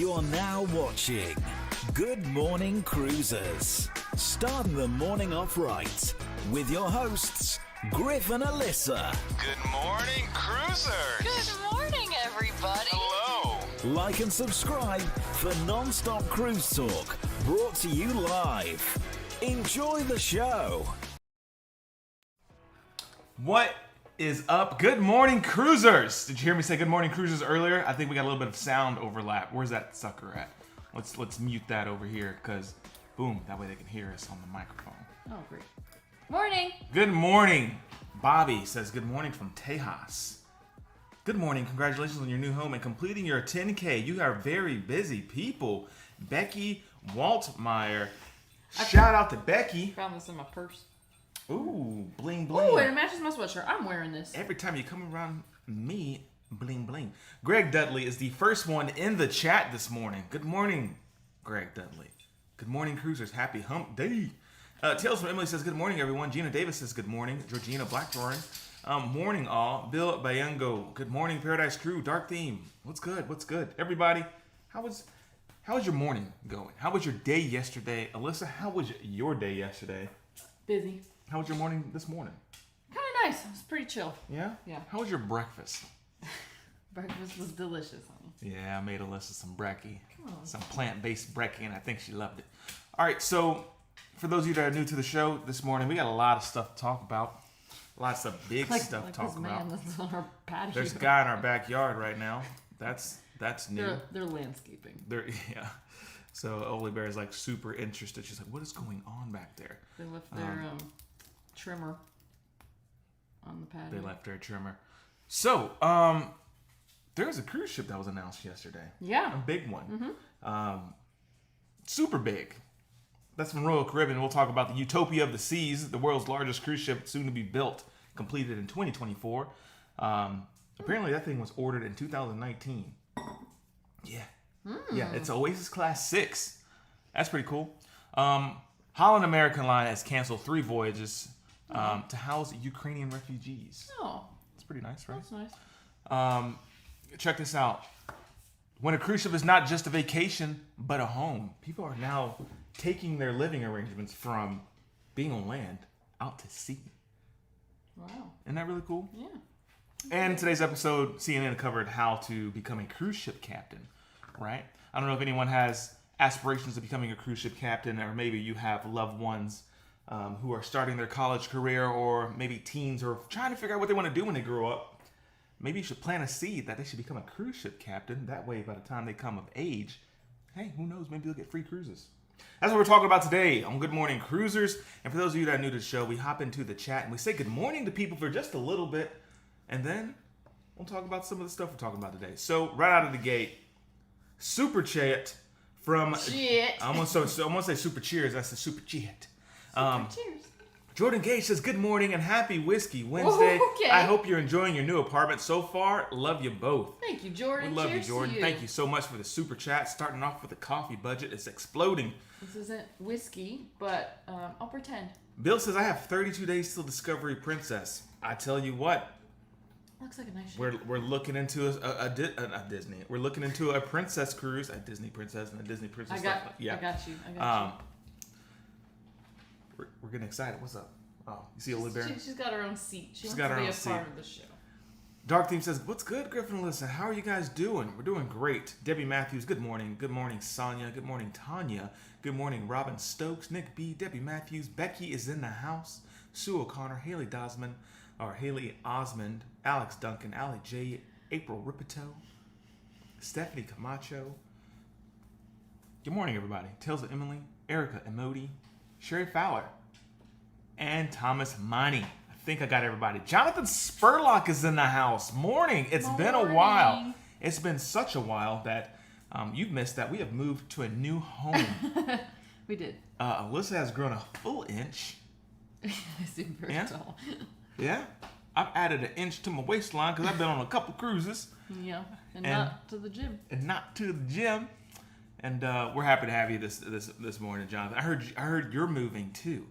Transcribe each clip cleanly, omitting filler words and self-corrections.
You're now watching Good Morning Cruisers. Starting the morning off right with your hosts, Griff and Alyssa. Good morning, cruisers. Good morning, everybody. Hello. Like and subscribe for non-stop cruise talk brought to you live. Enjoy the show. What is up? Good morning, cruisers. Did you hear me say good morning, cruisers earlier? I think we got a little bit of sound overlap. Where's that sucker at? Let's mute that over here, because boom, that way they can hear us on the microphone. Oh, great. Morning. Good morning. Bobby says good morning from Tejas. Good morning. Congratulations on your new home and completing your 10K. You are very busy people. Becky Waltmeyer. Shout out to Becky. Found this in my purse. Ooh, bling bling. Ooh, and it matches my sweatshirt. I'm wearing this. Every time you come around me, bling bling. Greg Dudley is the first one in the chat this morning. Good morning, Greg Dudley. Good morning, cruisers. Happy hump day. Tales from Emily says good morning, everyone. Gina Davis says good morning. Georgina Blackthorn. Morning all. Bill Bayango. Good morning, Paradise Crew. Dark Theme. What's good? What's good? Everybody, how was your morning going? How was your day yesterday? Alyssa, how was your day yesterday? Busy. How was your morning this morning? Kind of nice. It was pretty chill. Yeah? Yeah. How was your breakfast? Breakfast was delicious, honey. Yeah, I made Alyssa some brekkie. Come on. Some plant-based brekkie, and I think she loved it. All right, so for those of you that are new to the show this morning, we got a lot of stuff to talk about. Lots of big stuff to talk about. That's on our patio. There's a guy in our backyard right now. That's new. They're landscaping. Yeah. So Olivia is like super interested. She's like, "What is going on back there?" They left their trimmer on the patio. They left their trimmer. So, there was a cruise ship that was announced yesterday. Yeah. A big one. Super big. That's from Royal Caribbean. We'll talk about the Utopia of the Seas, the world's largest cruise ship soon to be built, completed in 2024. Apparently that thing was ordered in 2019. Yeah. Yeah, it's Oasis Class 6. That's pretty cool. Holland American Line has canceled 3 voyages to house Ukrainian refugees. Oh. It's pretty nice, right? That's nice. Check this out. When a cruise ship is not just a vacation, but a home, people are now taking their living arrangements from being on land out to sea. Wow. Isn't that really cool? Yeah. And today's episode, CNN covered how to become a cruise ship captain, right? I don't know if anyone has aspirations of becoming a cruise ship captain, or maybe you have loved ones who are starting their college career, or maybe teens who are trying to figure out what they want to do when they grow up. Maybe you should plant a seed that they should become a cruise ship captain. That way, by the time they come of age, hey, who knows, maybe they'll get free cruises. That's what we're talking about today on Good Morning Cruisers. And for those of you that are new to the show, we hop into the chat and we say good morning to people for just a little bit. And then we'll talk about some of the stuff we're talking about today. So right out of the gate, super chat from... Shit. I almost say super cheers. That's the super chat. Cheers. Jordan Gage says, good morning and happy Whiskey Wednesday. Okay. I hope you're enjoying your new apartment so far. Love you both. Thank you, Jordan. We love Cheers you, Jordan. to you. Thank you so much for the super chat. Starting off with the coffee budget. It's exploding. This isn't whiskey, but I'll pretend. Bill says, I have 32 days till Discovery Princess. I tell you what, Looks like a nice ship. we're looking into a Disney. We're looking into a princess cruise, a Disney princess and a Disney princess. I got you. We're getting excited. What's up? Oh, you see Olivia? She's got her own seat. She's got wants her to own be a seat. part of the show. Dark Theme says, what's good, Griff and Alyssa? How are you guys doing? We're doing great. Debbie Matthews, good morning. Good morning, Sonia. Good morning, Tanya. Good morning, Robin Stokes, Nick B, Debbie Matthews. Becky is in the house. Sue O'Connor, Haley Osmond, Alex Duncan, Allie J, April Ripito, Stephanie Camacho. Good morning, everybody. Tales of Emily, Erica Emoti, Sherry Fowler, and Thomas Money. I think I got everybody. Jonathan Spurlock is in the house. Morning. It's been a while. It's been such a while that you've missed that we have moved to a new home. We did. Alyssa has grown a full inch. Super tall. Yeah. I've added an inch to my waistline because I've been on a couple cruises. Yeah. And not to the gym. And we're happy to have you this morning, Jonathan. I heard you're moving too.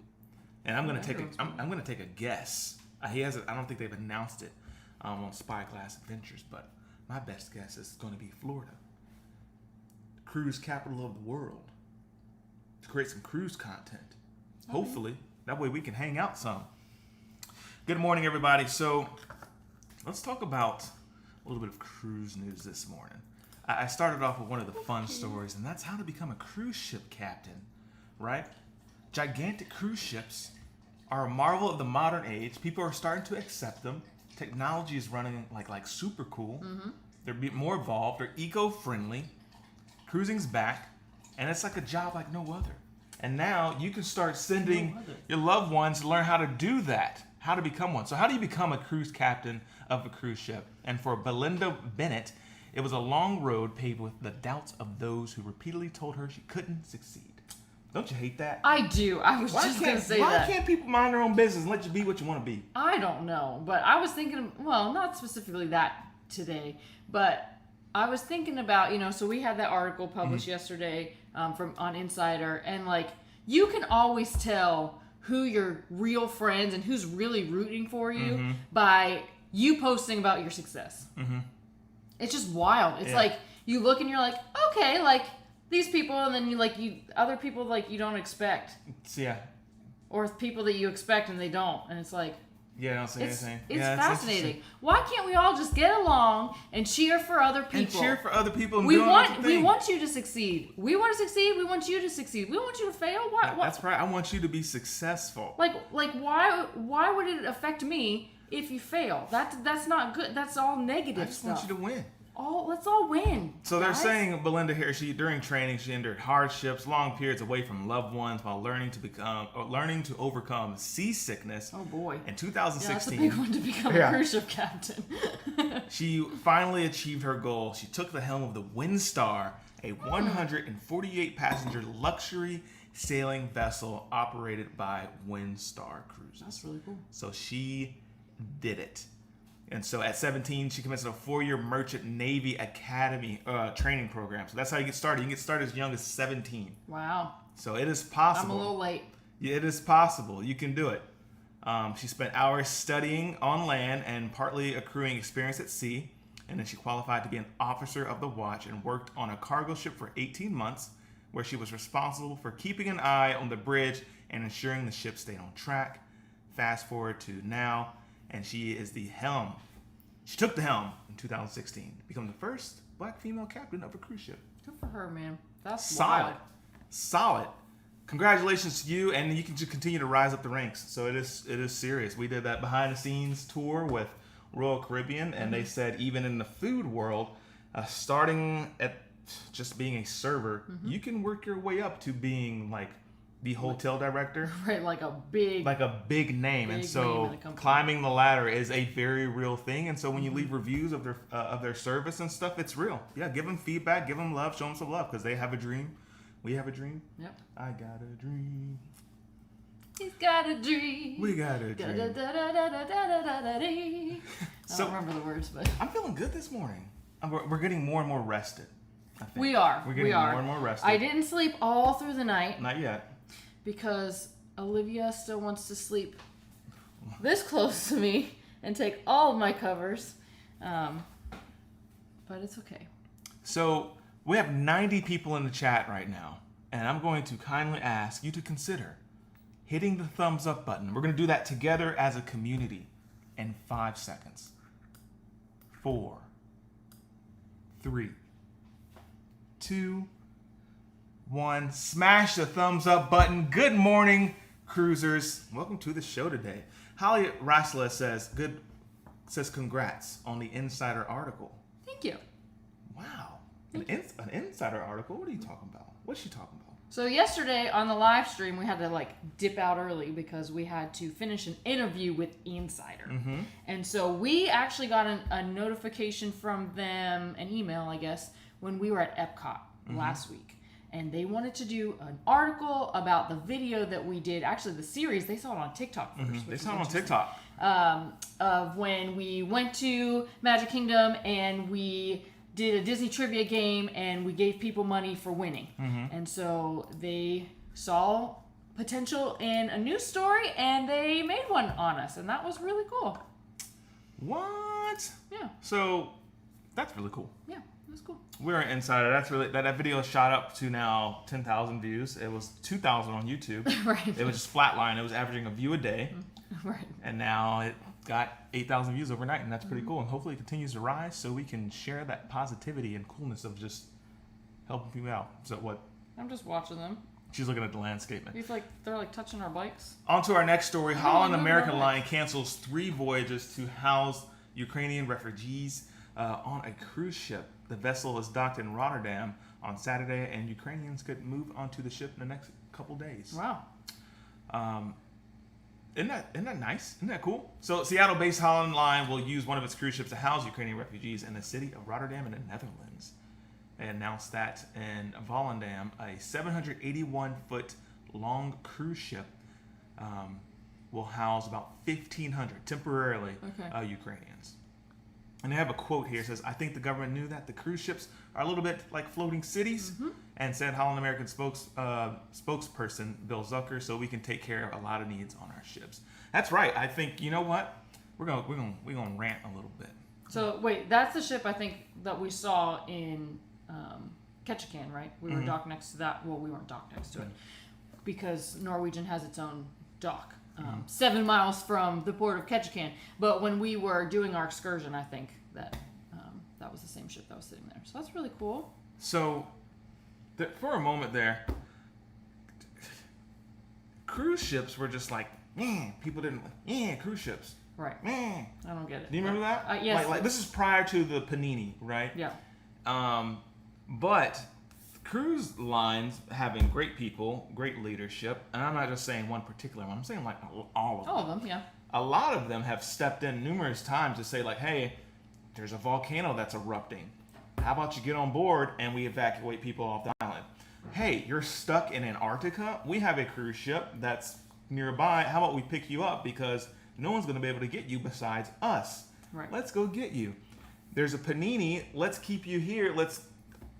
And I'm gonna take a guess. I don't think they've announced it on Spyglass Adventures, but my best guess is going to be Florida. cruise capital of the world to create some cruise content. Hopefully, that way we can hang out some. Good morning, everybody. So let's talk about a little bit of cruise news this morning. I started off with one of the fun stories, and that's how to become a cruise ship captain, right? Gigantic cruise ships are a marvel of the modern age. People are starting to accept them. Technology is running like super cool. Mm-hmm. They're more evolved. They're eco-friendly. Cruising's back, and it's like a job like no other. And now you can start sending your loved ones to learn how to do that, how to become one. So how do you become a cruise captain of a cruise ship? And for Belinda Bennett, it was a long road paved with the doubts of those who repeatedly told her she couldn't succeed. Don't you hate that? I do. I was just going to say that. Why can't people mind their own business and let you be what you want to be? I don't know, but I was thinking, well, not specifically that today, but I was thinking about, so we had that article published yesterday on Insider, and you can always tell who your real friends and who's really rooting for you by you posting about your success. Mm-hmm. It's just wild. It's like you look and you're like, okay, these people, and then you other people you don't expect. Yeah. Or people that you expect and they don't, and it's like. Yeah, I don't say anything. It's fascinating. Why can't we all just get along and cheer for other people? And cheer for other people. And we want you to succeed. We want to succeed. We want you to succeed. We don't want you to fail. Why? That's right. I want you to be successful. Why would it affect me if you fail? That's not good. That's all negative. I just want you to win. Let's all win. So they're saying Belinda here, during training, she endured hardships, long periods away from loved ones while learning to overcome seasickness. Oh boy! In 2016, that's a big one to become a cruise ship captain. She finally achieved her goal. She took the helm of the Windstar, a 148 passenger luxury sailing vessel operated by Windstar Cruises. That's really cool. So she did it. And so at 17, she commenced a 4-year Merchant Navy Academy training program. So that's how you get started. You can get started as young as 17. Wow. So it is possible. I'm a little late. Yeah, it is possible. You can do it. She spent hours studying on land and partly accruing experience at sea. And then she qualified to be an officer of the watch and worked on a cargo ship for 18 months, where she was responsible for keeping an eye on the bridge and ensuring the ship stayed on track. Fast forward to now, and she is the helm. She took the helm in 2016 to become the first black female captain of a cruise ship. Good for her, man. That's solid. Wild. Solid. Congratulations to you, and you can just continue to rise up the ranks. So it is serious. We did that behind the scenes tour with Royal Caribbean, and they said even in the food world, starting at just being a server, you can work your way up to being the hotel director, right? Like a big name, and so climbing the ladder is a very real thing. And so when you leave reviews of their service and stuff, it's real. Yeah, give them feedback, give them love, show them some love, because they have a dream. We have a dream. Yep. I got a dream. He's got a dream. We got a dream. I don't remember the words, but I'm feeling good this morning. We're getting more and more rested. I think. We are. We're getting more and more rested. I didn't sleep all through the night. Not yet. Because Olivia still wants to sleep this close to me and take all of my covers. But it's okay. So we have 90 people in the chat right now. And I'm going to kindly ask you to consider hitting the thumbs up button. We're going to do that together as a community in 5 seconds. 4, 3, 2, 1. Smash the thumbs up button. Good morning, cruisers. Welcome to the show today. Holly Rasla says congrats on the Insider article. Thank you. Wow. An Insider article? What are you talking about? What's she talking about? So yesterday on the live stream, we had to dip out early because we had to finish an interview with Insider. Mm-hmm. And so we actually got a notification from them, an email, I guess, when we were at Epcot last week. And they wanted to do an article about the video that we did. Actually, the series, they saw it on TikTok first. Mm-hmm. They saw it on TikTok. Of when we went to Magic Kingdom and we did a Disney trivia game and we gave people money for winning. Mm-hmm. And so they saw potential in a news story and they made one on us. And that was really cool. What? Yeah. So that's really cool. Yeah. That's cool. We're an insider. That's really that video shot up to now 10,000 views. It was 2,000 on YouTube. Right. It was just flatline. It was averaging a view a day. Right. And now it got 8,000 views overnight, and that's pretty cool. And hopefully it continues to rise so we can share that positivity and coolness of just helping people out. So what? I'm just watching them. She's looking at the landscape. They're like touching our bikes. On to our next story. Holland no, American no. Line cancels 3 voyages to house Ukrainian refugees on a cruise ship. The vessel is docked in Rotterdam on Saturday, and Ukrainians could move onto the ship in the next couple days. Wow. Isn't that nice? Isn't that cool? So Seattle-based Holland Line will use one of its cruise ships to house Ukrainian refugees in the city of Rotterdam in the Netherlands. They announced that in Volendam, a 781-foot long cruise ship will house about 1,500 temporarily Ukrainians. And they have a quote here. It says, "I think the government knew that the cruise ships are a little bit like floating cities," and said Holland American spokesperson Bill Zucker, "so we can take care of a lot of needs on our ships." That's right. I think, you know what? We're gonna rant a little bit. So wait, that's the ship I think that we saw in Ketchikan, right? We were docked next to that. Well, we weren't docked next to it because Norwegian has its own dock. 7 miles from the port of Ketchikan. But when we were doing our excursion, I think that that was the same ship that was sitting there. So that's really cool. So, for a moment there, cruise ships were just like, people didn't, cruise ships. Right. I don't get it. Do you remember that? Yes. Like this is prior to the Panini, right? Yeah. But cruise lines having great people, great leadership, and I'm not just saying one particular one. I'm saying like all of them. All of them, yeah. A lot of them have stepped in numerous times to say like, hey, there's a volcano that's erupting. How about you get on board and we evacuate people off the island? Hey, you're stuck in Antarctica. We have a cruise ship that's nearby. How about we pick you up because no one's going to be able to get you besides us. Right. Let's go get you. There's a Panini. Let's keep you here.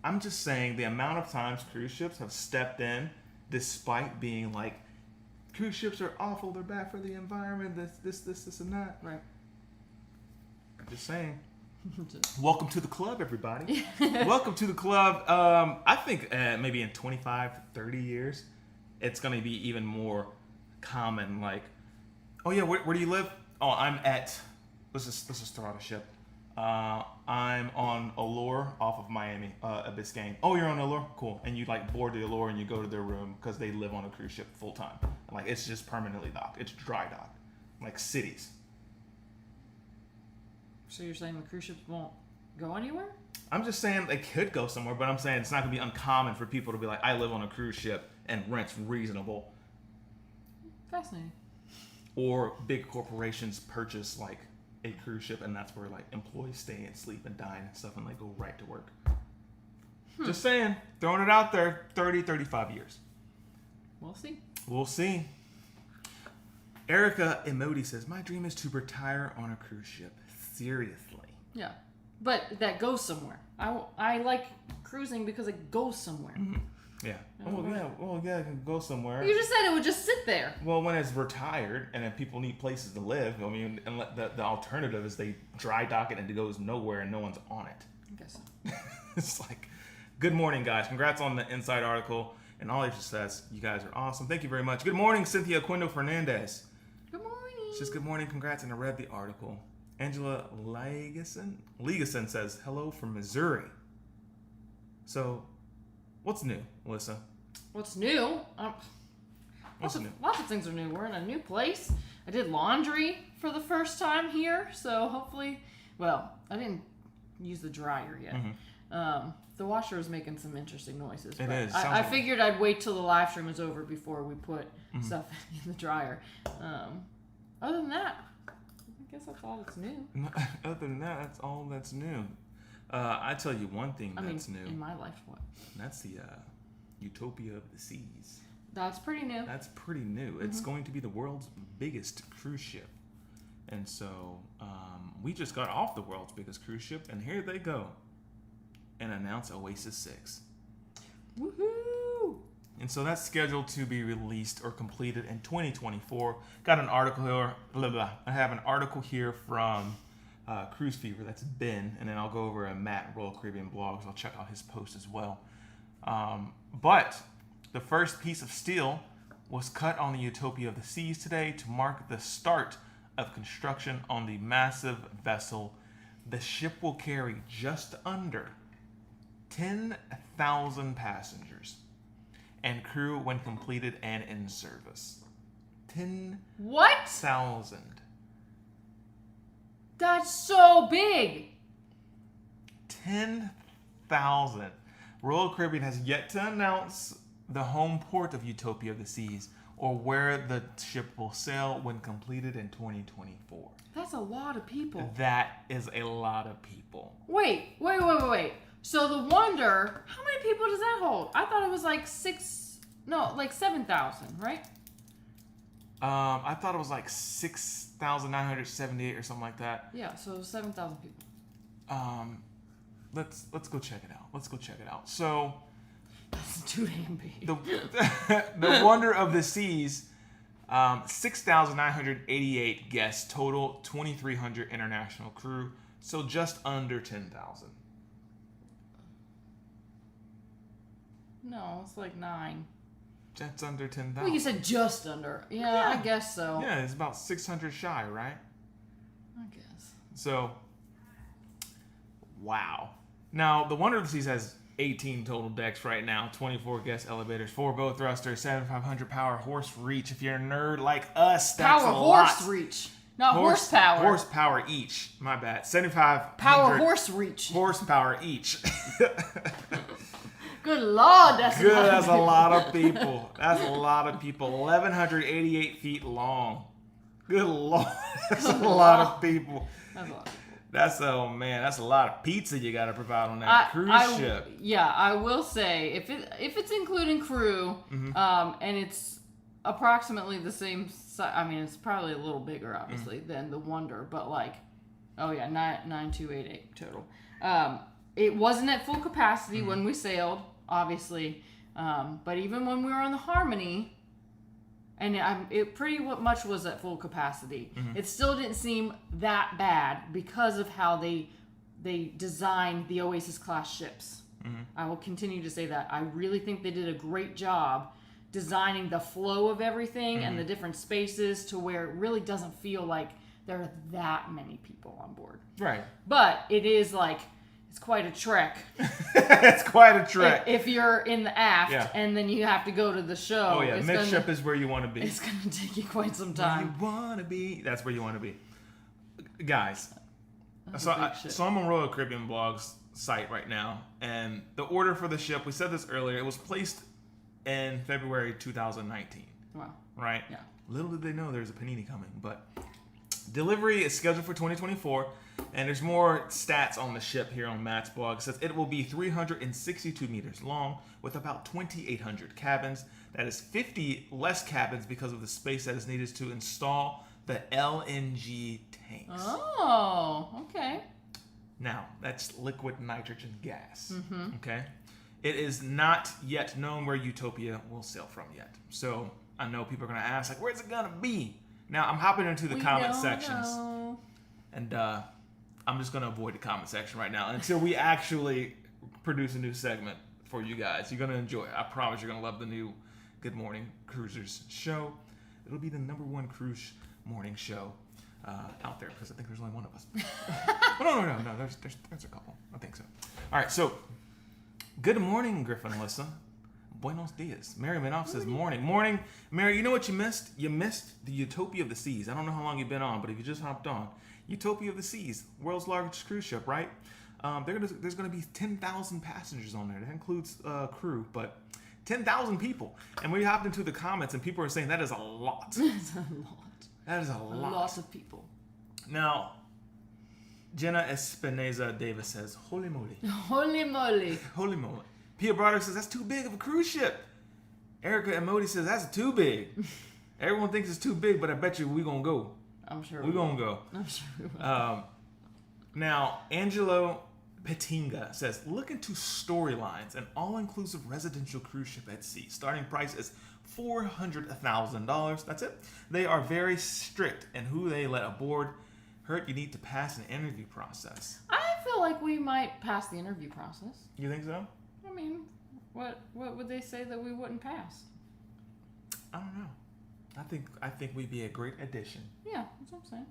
I'm just saying the amount of times cruise ships have stepped in despite being like, cruise ships are awful, they're bad for the environment, this, and that. Right. I'm just saying. Welcome to the club, everybody. Welcome to the club. I think maybe in 25, 30 years, it's going to be even more common. Like, oh yeah, where do you live? Oh, I'm at, let's just start a ship. I'm on Allure off of Miami, Biscayne. Oh, you're on Allure? Cool. And you like board the Allure and you go to their room because they live on a cruise ship full time. And like it's just permanently docked. It's dry docked, like cities. So you're saying the cruise ships won't go anywhere? I'm just saying they could go somewhere, but I'm saying it's not gonna be uncommon for people to be like, I live on a cruise ship and rent's reasonable. Fascinating. Or big corporations purchase like a cruise ship and that's where like employees stay and sleep and dine and stuff and like go right to work. Just saying, throwing it out there, 30, 35 years. We'll see. Erica Emoti says, my dream is to retire on a cruise ship. Seriously. Yeah. But that goes somewhere. I like cruising because it goes somewhere. Mm-hmm. Yeah. Oh yeah, it can go somewhere. You just said it would just sit there. Well, when it's retired and then people need places to live, I mean, and the alternative is they dry dock it and it goes nowhere and no one's on it. I guess so. It's like, good morning, guys. Congrats on the Inside article. And all it just says, you guys are awesome. Thank you very much. Good morning, Cynthia Quindo Fernandez. Good morning. She says, good morning. Congrats. And I read the article. Angela Legason says, hello from Missouri. So, what's new, Alyssa? What's new? What's new? Lots of things are new. We're in a new place. I did laundry for the first time here, so hopefully, well, I didn't use the dryer yet. Mm-hmm. The washer is making some interesting noises. It is. I figured I'd wait till the live stream was over before we put stuff in the dryer. Other than that, I guess that's all that's new. Other than that, that's all that's new. I tell you one thing that's new. In my life, what? That's the Utopia of the Seas. That's pretty new. That's pretty new. Mm-hmm. It's going to be the world's biggest cruise ship. And so we just got off the world's biggest cruise ship, and here they go and announce Oasis 6. Woohoo! And so that's scheduled to be released or completed in 2024. Got an article here. I have an article here from Cruise Fever. That's Ben. And then I'll go over and Matt Royal Caribbean Blogs. I'll check out his post as well. But the first piece of steel was cut on the Utopia of the Seas today to mark the start of construction on the massive vessel. The ship will carry just under 10,000 passengers and crew when completed and in service. 10,000. What? That's so big. 10,000. Royal Caribbean has yet to announce the home port of Utopia of the Seas or where the ship will sail when completed in 2024. That's a lot of people. That is a lot of people. Wait. So the Wonder, how many people does that hold? I thought it was like 7,000, right? I thought it was like 6,978 or something like that. Yeah, so 7,000 people. Let's go check it out. So That's too damn big. the Wonder of the Seas, 6,988 guests total, 2,300 international crew, so just under 10,000. No, it's like 9. That's under 10,000. Well, you said just under. Yeah, I guess so. Yeah, it's about 600 shy, right? I guess. So, wow. Now, the Wonder of the Seas has 18 total decks right now, 24 guest elevators, 4 bow thrusters, 7,500 power horse reach. If you're a nerd like us, that's power a lot. horse reach. Not horsepower. Horsepower each. My bad. 7,500 Power horse reach. horsepower each. Good Lord, that's Good, a lot. that's a lot of people. That's a lot of people. 1,188 feet long. Good Lord, that's a lot of people. That's a lot of people. That's a lot of pizza you got to provide on that cruise ship. Yeah, I will say if it's including crew, and it's approximately the same size. I mean, it's probably a little bigger, obviously, than the Wonder, but like, 9,288 total. It wasn't at full capacity when we sailed, obviously, but even when we were on the Harmony, and it pretty much was at full capacity. It still didn't seem that bad because of how they designed the Oasis class ships. I will continue to say that. I really think they did a great job designing the flow of everything and the different spaces to where it really doesn't feel like there are that many people on board. Right. But it is like, it's quite a trek. It's quite a trek. If you're in the aft and then you have to go to the show. Oh, yeah. Midship is where you want to be. It's going to take you quite some time. Where you want to be. That's where you want to be. Guys, so I'm on Royal Caribbean Blogs site right now. And the order for the ship, we said this earlier, it was placed in February 2019. Wow. Right? Yeah. Little did they know there's a panini coming. But delivery is scheduled for 2024. And there's more stats on the ship here on Matt's blog. It says it will be 362 meters long with about 2,800 cabins. That is 50 less cabins because of the space that is needed to install the LNG tanks. Oh, okay. Now, that's liquid nitrogen gas. Okay? It is not yet known where Utopia will sail from yet. So I know people are going to ask, like, where's it going to be? Now, I'm hopping into the comment sections. And I'm just going to avoid the comment section right now until we actually produce a new segment for you guys. You're going to enjoy it. I promise you're going to love the new Good Morning Cruisers show. It'll be the #1 cruise morning show out there because I think there's only one of us. No. There's a couple. I think so. All right, so good morning, Griff Alyssa. Buenos dias. Mary Manoff says morning. Morning. Mary, you know what you missed? You missed the Utopia of the Seas. I don't know how long you've been on, but if you just hopped on, Utopia of the Seas, world's largest cruise ship, right? There's going to be 10,000 passengers on there. That includes crew, but 10,000 people. And we hopped into the comments, and people are saying that is a lot. That's a lot. That is a lot. Lots of people. Now, Jenna Espineza Davis says, holy moly. Holy moly. Holy moly. Pia Broderick says, that's too big of a cruise ship. Erica Emoti says, that's too big. Everyone thinks it's too big, but I bet you we're going to go. I'm sure we're going to go. I'm sure we will. Now, Angelo Petinga says, look into Storylines, an all-inclusive residential cruise ship at sea. Starting price is $400,000. That's it. They are very strict in who they let aboard. heard you need to pass an interview process. I feel like we might pass the interview process. You think so? I mean, what would they say that we wouldn't pass? I don't know. I think we'd be a great addition. Yeah, that's what I'm saying.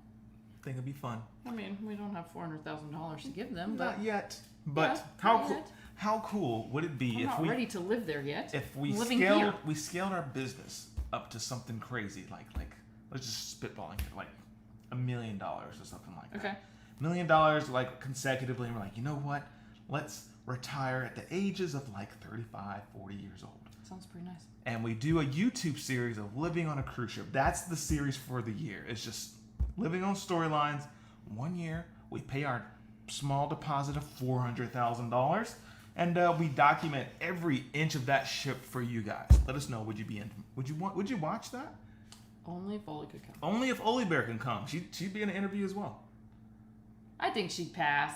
I think it'd be fun. I mean, we don't have $400,000 to give them, but Not yet. But Yeah, how not cool? yet. How cool would it be I'm if not we ready to live there yet. if we I'm living scaled here. we scaled our business up to something crazy like let's just spitballing here, like $1 million or something like that. Okay. $1 million like consecutively, and we're like, you know what? Let's retire at the ages of like 35, 40 years old. Sounds pretty nice. And we do a YouTube series of living on a cruise ship. That's the series for the year. It's just living on storylines. 1 year, we pay our small deposit of $400,000, and we document every inch of that ship for you guys. Let us know. Would you be in? Would you watch that? Only if Oli could come. Only if Olivia can come. She'd be in an interview as well. I think she'd pass.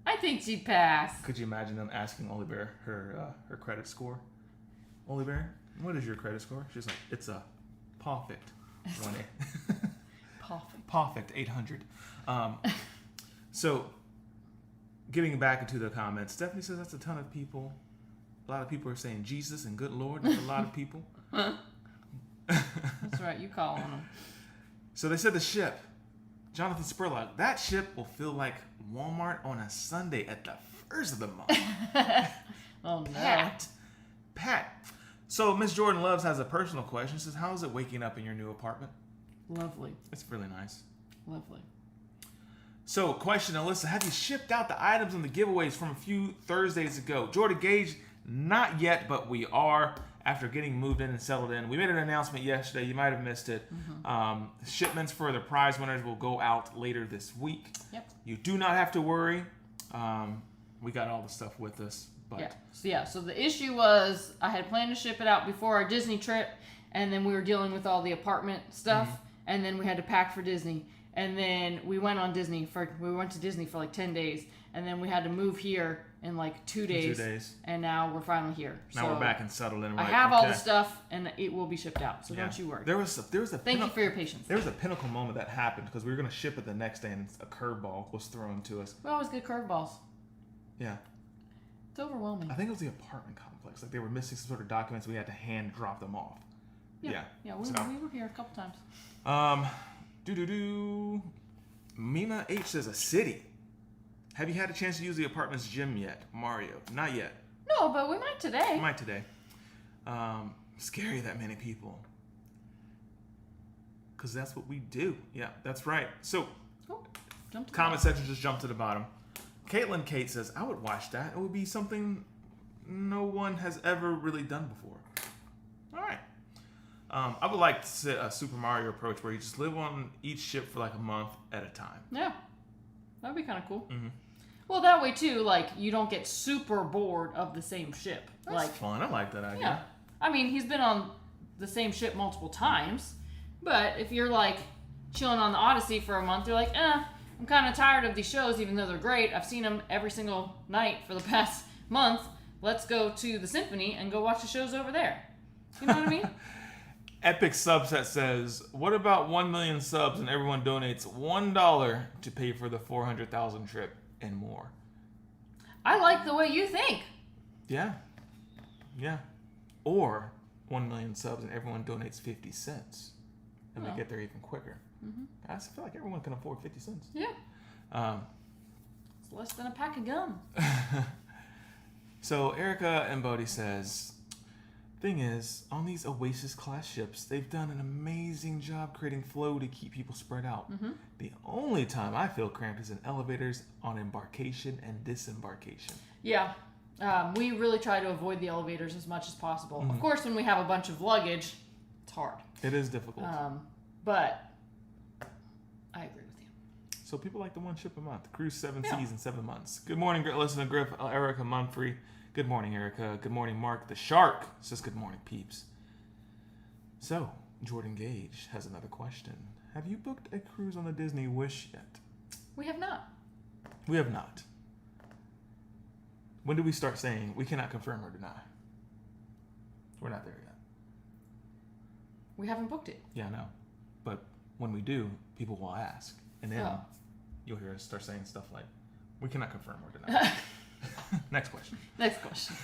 I think she'd pass. Could you imagine them asking Olivia her credit score? Olivia, what is your credit score? She's like, it's a perfect 1A. Perfect. Perfect 800. So, getting back into the comments, Stephanie says that's a ton of people. A lot of people are saying Jesus and good Lord. That's a lot of people. That's right. You call on them. So they said the ship. Jonathan Spurlock, that ship will feel like Walmart on a Sunday at the first of the month. Oh no. Pat. So Miss Jordan Loves has a personal question. She says, how is it waking up in your new apartment? Lovely. It's really nice. Lovely. So, question, Alyssa, have you shipped out the items and the giveaways from a few Thursdays ago? Jordan Gage, not yet, but we are. After getting moved in and settled in, we made an announcement yesterday. You might have missed it. Shipments for the prize winners will go out later this week. Yep. You do not have to worry. We got all the stuff with us. But So the issue was I had planned to ship it out before our Disney trip, and then we were dealing with all the apartment stuff, and then we had to pack for Disney. And then we went to Disney for like 10 days, and then we had to move here in like 2 days. 2 days. And now we're finally here. Now we're back and settled in. I have all the stuff, and it will be shipped out. So don't you worry. There was a Thank you for your patience. There was a pinnacle moment that happened because we were going to ship it the next day, and a curveball was thrown to us. We always get curveballs. Yeah. It's overwhelming. I think it was the apartment complex. Like they were missing some sort of documents. We had to hand drop them off. Yeah. Yeah, we were here a couple times. Mima H says a city. Have you had a chance to use the apartment's gym yet? Mario. Not yet. No, but we might today. Might today. Scary that many people. Because that's what we do. Yeah, that's right. So, comment section just jumped to the bottom. Caitlin Kate says, I would watch that. It would be something no one has ever really done before. All right. I would like to set a Super Mario approach where you just live on each ship for like a month at a time. Yeah. That'd be kind of cool. Mm-hmm. Well, that way, too, like, you don't get super bored of the same ship. That's fun. I like that idea. Yeah. I mean, he's been on the same ship multiple times, but if you're, like, chilling on the Odyssey for a month, you're like, I'm kind of tired of these shows, even though they're great. I've seen them every single night for the past month. Let's go to the Symphony and go watch the shows over there. You know what I mean? Epic Subset says, what about 1 million subs and everyone donates $1 to pay for the 400,000 trip and more? I like the way you think. Yeah. Yeah. Or 1 million subs and everyone donates 50 cents. And we get there even quicker. Mm-hmm. I feel like everyone can afford 50 cents. Yeah. It's less than a pack of gum. So Erica and Bodhi says, thing is, on these Oasis class ships, they've done an amazing job creating flow to keep people spread out. Mm-hmm. The only time I feel cramped is in elevators on embarkation and disembarkation. Yeah. We really try to avoid the elevators as much as possible. Mm-hmm. Of course, when we have a bunch of luggage, it's hard. It is difficult. But I agree with you. So people like the one ship a month. Cruise 7 seas in 7 months. Good morning, listener Griff, Erica Munfrey. Good morning, Erica. Good morning, Mark the Shark. Says good morning, peeps. So, Jordan Gage has another question. Have you booked a cruise on the Disney Wish yet? We have not. We have not. When do we start saying we cannot confirm or deny? We're not there yet. We haven't booked it. Yeah, I know. But when we do, people will ask. And then Oh. you'll hear us start saying stuff like, we cannot confirm or deny. Next question. Next question.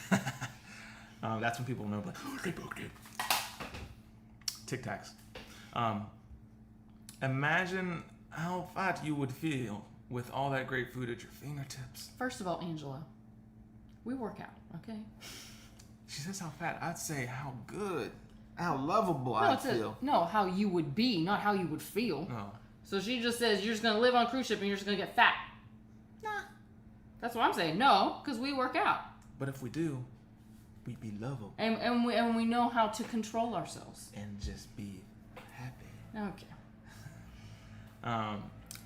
That's when people know, like, oh, they booked it. Tic Tacs. Imagine how fat you would feel with all that great food at your fingertips. First of all, Angela, we work out, okay? She says how fat. I'd say how good, how lovable I'd feel. No, how you would be, not how you would feel. No. So she just says you're just going to live on a cruise ship and you're just going to get fat. Nah. That's what I'm saying. No, because we work out. But if we do, we'd be lovable. And we know how to control ourselves. And just be happy. Okay.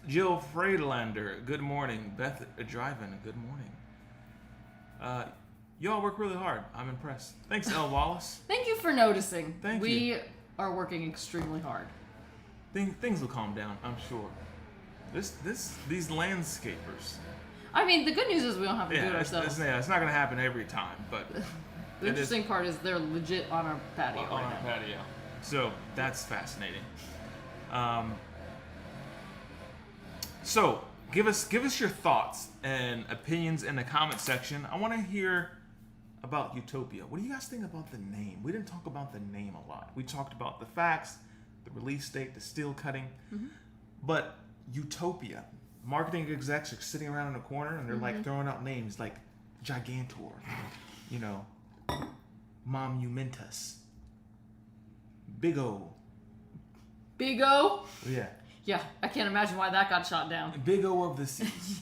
Jill Freidlander, good morning. Beth Driven, good morning. Y'all work really hard. I'm impressed. Thanks, Elle Wallace. Thank you for noticing. Thank you. We are working extremely hard. Things will calm down, I'm sure. These landscapers. I mean, the good news is we don't have to do it It's ourselves. not going to happen every time, but The interesting part is they're legit on our patio on right our now. patio. So that's fascinating. So give us your thoughts and opinions in the comment section. I want to hear about Utopia. What do you guys think about the name? We didn't talk about the name a lot. We talked about the facts, the release date, the steel cutting, but Utopia. Marketing execs are sitting around in a corner and they're like throwing out names like Gigantor, Monumentus, Big O. Big O? Yeah. Yeah, I can't imagine why that got shot down. Big O of the seas.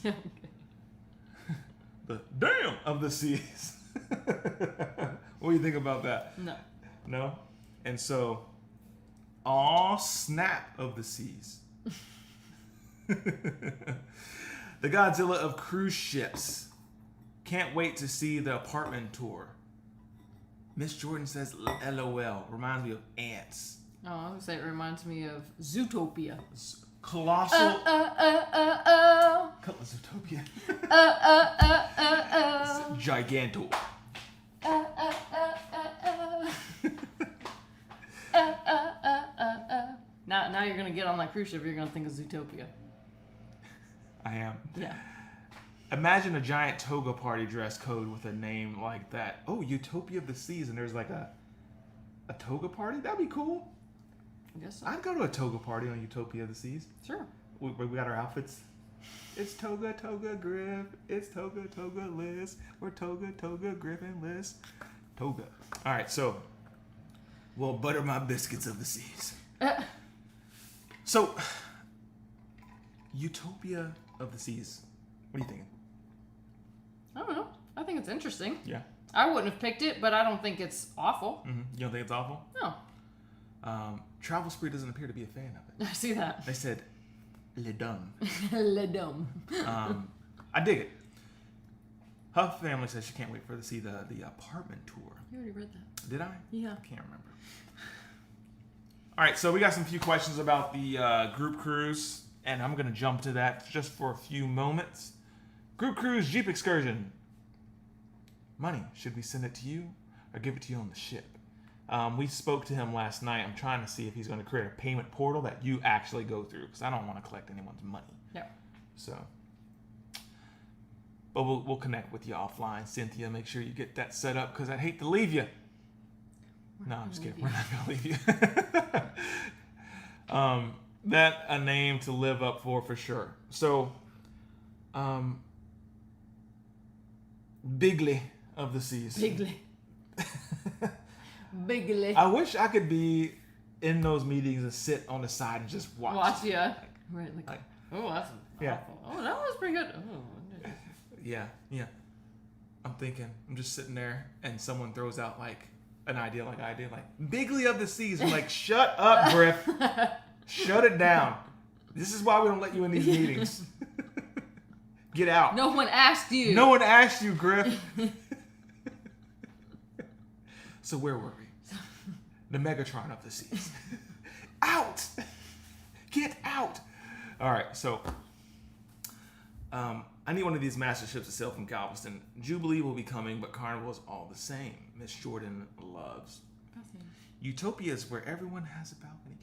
The damn of the seas. What do you think about that? No. No? And so, aw snap of the seas. The Godzilla of cruise ships. Can't wait to see the apartment tour. Miss Jordan says LOL. Reminds me of ants. Oh, I would say it reminds me of Zootopia. Colossal. Oh. Zootopia. Gigantor. Now you're gonna get on that cruise ship. You're gonna think of Zootopia. I am. Yeah. Imagine a giant toga party dress code with a name like that. Oh, Utopia of the Seas, and there's like a toga party? That'd be cool. I guess so. I'd go to a toga party on Utopia of the Seas. Sure. We got our outfits. It's Toga, Griff. It's Toga, Liz. We're Toga, Griff, and Liz. Toga. All right, so we'll butter my biscuits of the seas. So, Utopia of the Seas. What are you thinking? I don't know. I think it's interesting. Yeah. I wouldn't have picked it, but I don't think it's awful. Mm-hmm. You don't think it's awful? No. Travel Spree doesn't appear to be a fan of it. I see that. They said, le dumb. Le dumb. I dig it. Huff family says she can't wait to see the apartment tour. You already read that. Did I? Yeah. I can't remember. All right, so we got some few questions about the group cruise, and I'm going to jump to that just for a few moments. Group cruise Jeep excursion. Money, should we send it to you or give it to you on the ship? We spoke to him last night. I'm trying to see if he's going to create a payment portal that you actually go through, because I don't want to collect anyone's money. Yeah. So, but we'll connect with you offline, Cynthia. Make sure you get that set up, because I'd hate to leave you. No, I'm just kidding. We're not going to leave you. That a name to live up for sure. So, Bigley of the Seas. Bigley. Bigley. I wish I could be in those meetings and sit on the side and just watch. Yeah. Right. Like, oh, that's yeah. awful. Oh, that was pretty good. Oh. Yeah. I'm thinking, I'm just sitting there and someone throws out like an idea like I did, like Bigley of the Seas. I'm like, shut up, Griff. Shut it down. This is why we don't let you in these meetings. Get out. No one asked you. No one asked you, Griff. So where were we? The Megatron of the Seas. Out! Get out! All right, so I need one of these master ships to sail from Galveston. Jubilee will be coming, but Carnival is all the same. Miss Jordan loves. Utopia is where everyone has a balcony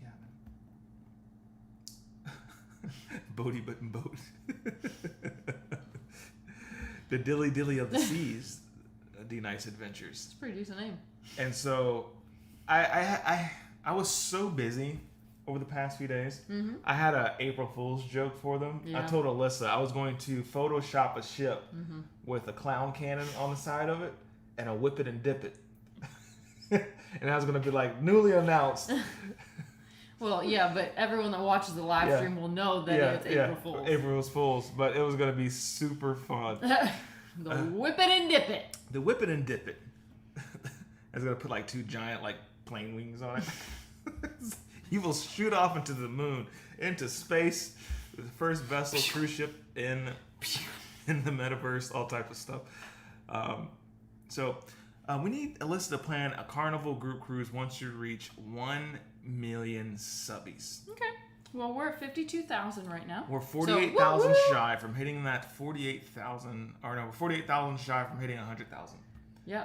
cabin. Boaty button boat. The Dilly Dilly of the Seas. The Nice Adventures. It's a pretty decent name. And so I was so busy over the past few days. Mm-hmm. I had a April Fool's joke for them. Yeah. I told Alyssa I was going to Photoshop a ship with a clown cannon on the side of it and a whip it and dip it. And I was going to be like, newly announced. Well, yeah, but everyone that watches the live stream will know that it's April Fool's. April Fool's, but it was going to be super fun. The whip it and dip it. The whip it and dip it. I was going to put like 2 giant like plane wings on it. You will shoot off into the moon, into space, the first vessel cruise ship in the metaverse, all type of stuff. So we need Alyssa to plan a carnival group cruise once you reach 1 million subbies. Okay. Well, we're at 52,000 right now. We're 48,000 shy from hitting that 48,000, or no, we're 48,000 shy from hitting 100,000. Yeah.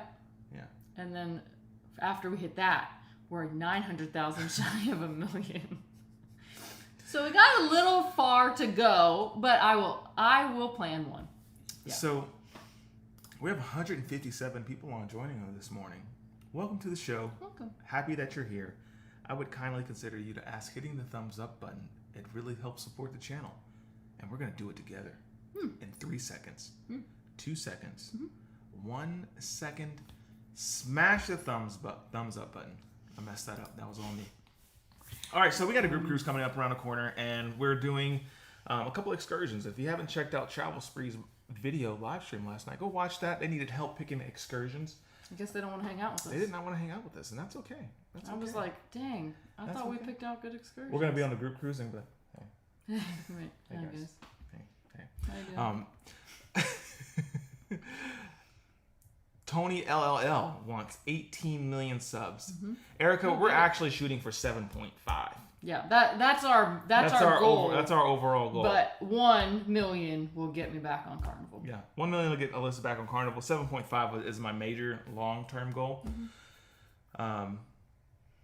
Yeah. And then after we hit that, we're 900,000 shy of 1 million. So we got a little far to go, but I will plan one. Yeah. So we have 157 people on joining us this morning. Welcome to the show. Welcome. Happy that you're here. I would kindly consider you to ask hitting the thumbs up button. It really helps support the channel. And we're going to do it together in 3 seconds, 2 seconds, 1 second. Smash the thumbs up button. I messed that up. That was on me. All right, so we got a group cruise coming up around the corner, and we're doing a couple excursions. If you haven't checked out Travel Spree's video live stream last night, go watch that. They needed help picking excursions. I guess they don't want to hang out with us. They did not want to hang out with us, and that's okay. I was like, dang, I thought we picked out good excursions. We're going to be on the group cruising, but hey. Right. Hey, guys. Hey. How you doing? Tony LLL wants 18 million subs. Erica, we're actually shooting for 7.5. Yeah, that's our goal. That's our overall goal. But 1 million will get me back on Carnival. Yeah, 1 million will get Alyssa back on Carnival. 7.5 is my major long-term goal.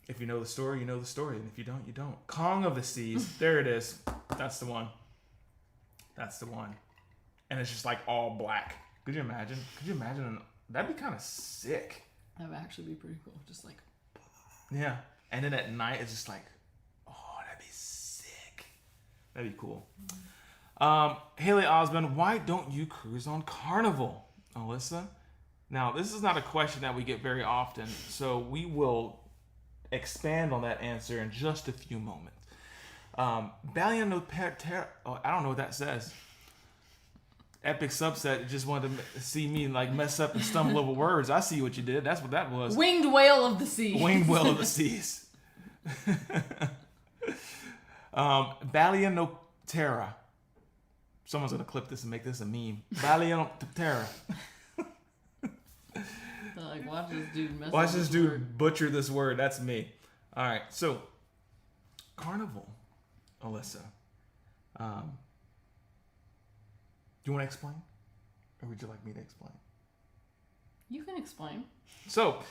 If you know the story, you know the story, and if you don't, you don't. Kong of the Seas, there it is. That's the one. That's the one. And it's just like all black. Could you imagine? That'd be kind of sick. That would actually be pretty cool. Just like. Yeah. And then at night, it's just like, oh, that'd be sick. That'd be cool. Haley Osmond, why don't you cruise on Carnival, Alyssa? Now, this is not a question that we get very often, so we will expand on that answer in just a few moments. I don't know what that says. Epic Subset just wanted to see me like mess up and stumble over words. I see what you did. That's what that was. Winged Whale of the Seas. Winged Whale of the Seas. Balianoptera. Someone's going to clip this and make this a meme. Balianoptera. Like, watch this dude mess Watch up this dude butcher this word. That's me. All right. So, Carnival, Alyssa. Do you want to explain? Or would you like me to explain? You can explain. So,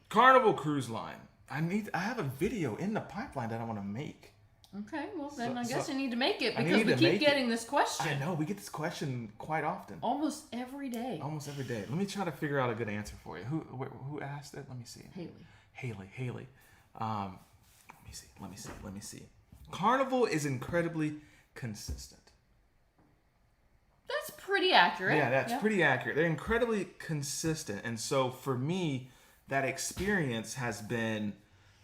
Carnival Cruise Line. I have a video in the pipeline that I want to make. Okay, well then I guess you need to make it because we keep getting this question. I know, we get this question quite often. Almost every day. Let me try to figure out a good answer for you. Who asked it? Let me see. Haley. Let me see. Carnival is incredibly consistent. That's pretty accurate. Yeah, that's pretty accurate. They're incredibly consistent. And so for me, that experience has been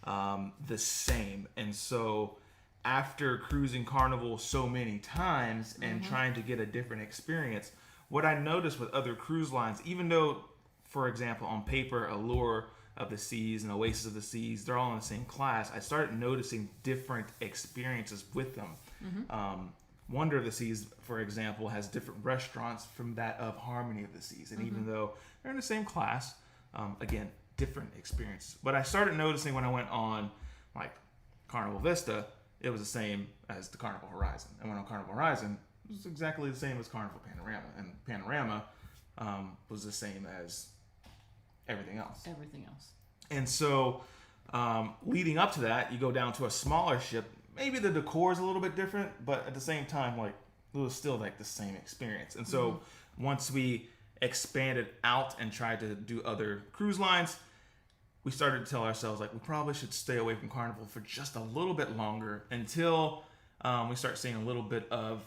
the same. And so after cruising Carnival so many times and trying to get a different experience, what I noticed with other cruise lines, even though, for example, on paper, Allure of the Seas and Oasis of the Seas, they're all in the same class, I started noticing different experiences with them. Wonder of the Seas, for example, has different restaurants from that of Harmony of the Seas. And even though they're in the same class, again, different experiences. But I started noticing when I went on like Carnival Vista, it was the same as the Carnival Horizon. And when on Carnival Horizon, it was exactly the same as Carnival Panorama. And Panorama was the same as everything else. Everything else. And so leading up to that, you go down to a smaller ship maybe the decor is a little bit different, but at the same time, like it was still like the same experience. And so once we expanded out and tried to do other cruise lines, we started to tell ourselves like we probably should stay away from Carnival for just a little bit longer until we start seeing a little bit of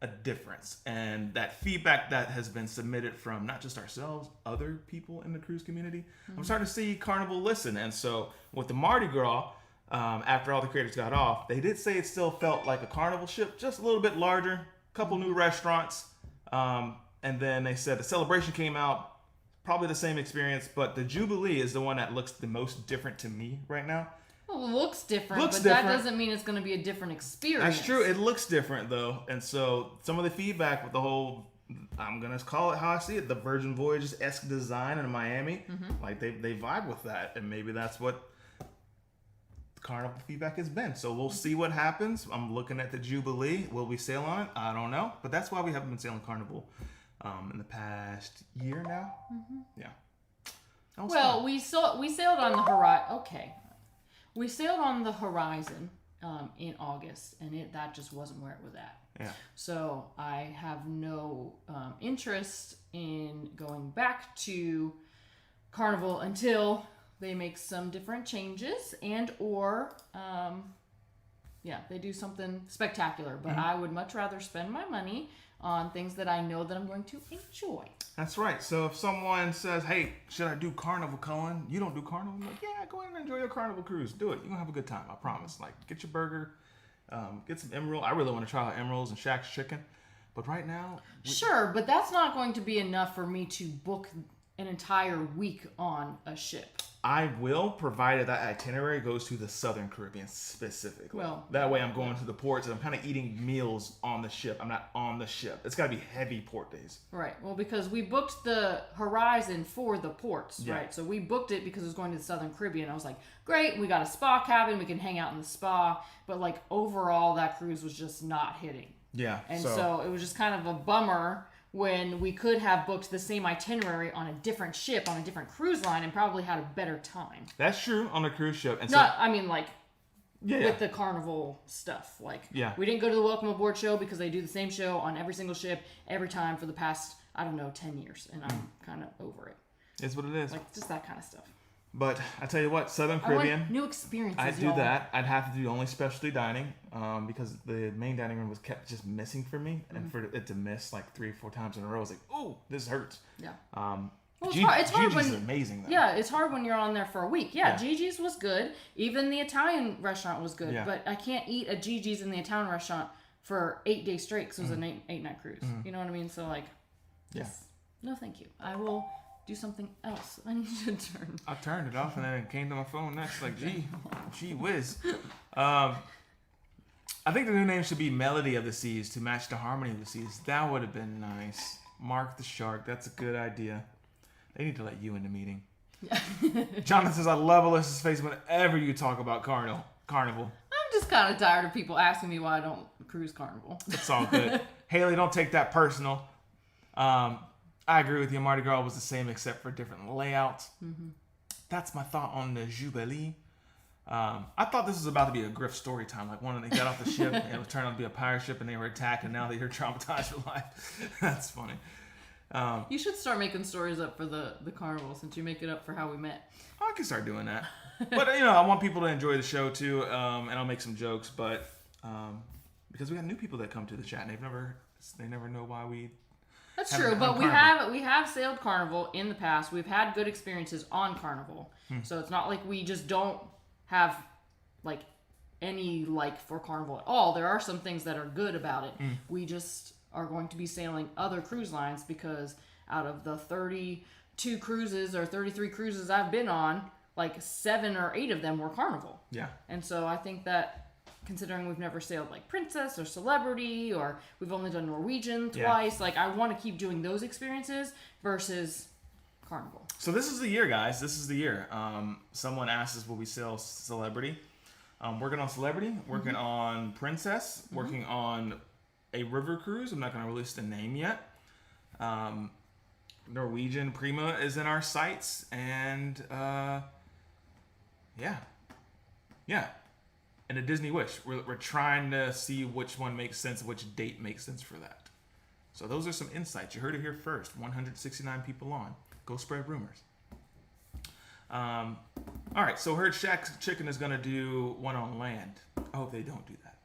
a difference. And that feedback that has been submitted from not just ourselves, other people in the cruise community, I'm starting to see Carnival listen. And so with the Mardi Gras, after all the creators got off, they did say it still felt like a Carnival ship, just a little bit larger, couple new restaurants. And then they said the Celebration came out, probably the same experience, but the Jubilee is the one that looks the most different to me right now. Well, it looks different, Looks but different. that doesn't mean it's going to be a different experience. That's true. It looks different though. And so some of the feedback with the whole, I'm going to call it how I see it, the Virgin Voyages-esque design in Miami, like they vibe with that. And maybe that's what Carnival feedback has been. So we'll see what happens. I'm looking at the Jubilee. Will we sail on it? I don't know. But that's why we haven't been sailing Carnival in the past year now. Yeah. Well, we sailed on the horizon. Okay. We sailed on the Horizon in August, and that just wasn't where it was at. Yeah. So I have no interest in going back to Carnival until they make some different changes and or they do something spectacular. But I would much rather spend my money on things that I know that I'm going to enjoy. That's right. So if someone says, hey, should I do Carnival, Cullen? You don't do Carnival? I'm like, yeah, go ahead and enjoy your Carnival cruise. Do it. You're going to have a good time. I promise. Like, get your burger, get some Emerald. I really want to try out Emeralds and Shaq's chicken. But right now... Sure, but that's not going to be enough for me to book an entire week on a ship. I will, provided that itinerary goes to the Southern Caribbean specifically. Well, that way I'm going to the ports and I'm kind of eating meals on the ship. I'm not on the ship. It's got to be heavy port days. Right. Well, because we booked the Horizon for the ports, Yeah. right? So we booked it because it was going to the Southern Caribbean. I was like, great, we got a spa cabin. We can hang out in the spa. But like overall, that cruise was just not hitting. Yeah. And so it was just kind of a bummer when we could have booked the same itinerary on a different ship, on a different cruise line, and probably had a better time. That's true on a cruise ship. And Not, I mean, like, yeah, with the Carnival stuff. Like, Yeah. we didn't go to the Welcome Aboard show because they do the same show on every single ship, every time for the past, 10 years. And I'm kind of over it. It's what it is. Like, just that kind of stuff. But I tell you what, Southern I Caribbean, want new experiences, I'd do y'all. that. I'd have to do only specialty dining because the main dining room was kept just missing for me. And for it to miss like 3 or 4 times in a row, I was like, ooh, this hurts. Yeah. Well, it's hard Gigi's when, is amazing though. Yeah, it's hard when you're on there for a week. Yeah, Yeah. Gigi's was good. Even the Italian restaurant was good. Yeah. But I can't eat a Gigi's in the Italian restaurant for 8 days straight because it was an 8-night cruise. You know what I mean? So like, just, no thank you. I will do something else. I need to turn. I turned it off and then it came to my phone next. Like, gee whiz. I think the new name should be Melody of the Seas to match the harmony of the seas. That would have been nice. Mark the Shark. That's a good idea. They need to let you in the meeting. Jonathan says, I love Alyssa's face whenever you talk about Carnival. I'm just kind of tired of people asking me why I don't cruise Carnival. It's all good. Haley, don't take that personal. I agree with you. Mardi Gras was the same except for different layouts. That's my thought on the Jubilee. I thought this was about to be a Griff story time. Like when they got off the ship, and it was turned out to be a pirate ship and they were attacked and now they're traumatized for life. That's funny. You should start making stories up for the carnival since you make it up for how we met. I can start doing that. But, I want people to enjoy the show too. And I'll make some jokes. But because we got new people that come to the chat and they never know why we... That's true, but we have sailed Carnival in the past. We've had good experiences on Carnival. So it's not like we just don't have like any like for Carnival at all. There are some things that are good about it. We just are going to be sailing other cruise lines because out of the 32 cruises or 33 cruises I've been on, like 7 or 8 of them were Carnival. Yeah. And so I think that considering we've never sailed like Princess or Celebrity or we've only done Norwegian twice, like I want to keep doing those experiences versus Carnival. So this is the year, guys. This is the year. Someone asked us, will we sail Celebrity? Working on Celebrity, working on Princess, working on a river cruise. I'm not going to release the name yet. Norwegian Prima is in our sights. And yeah. and a Disney Wish. We're trying to see which one makes sense, which date makes sense for that. So those are some insights. You heard it here first. 169 people on. Go spread rumors. All right, so Herd Shack Chicken is going to do one on land. I hope they don't do that.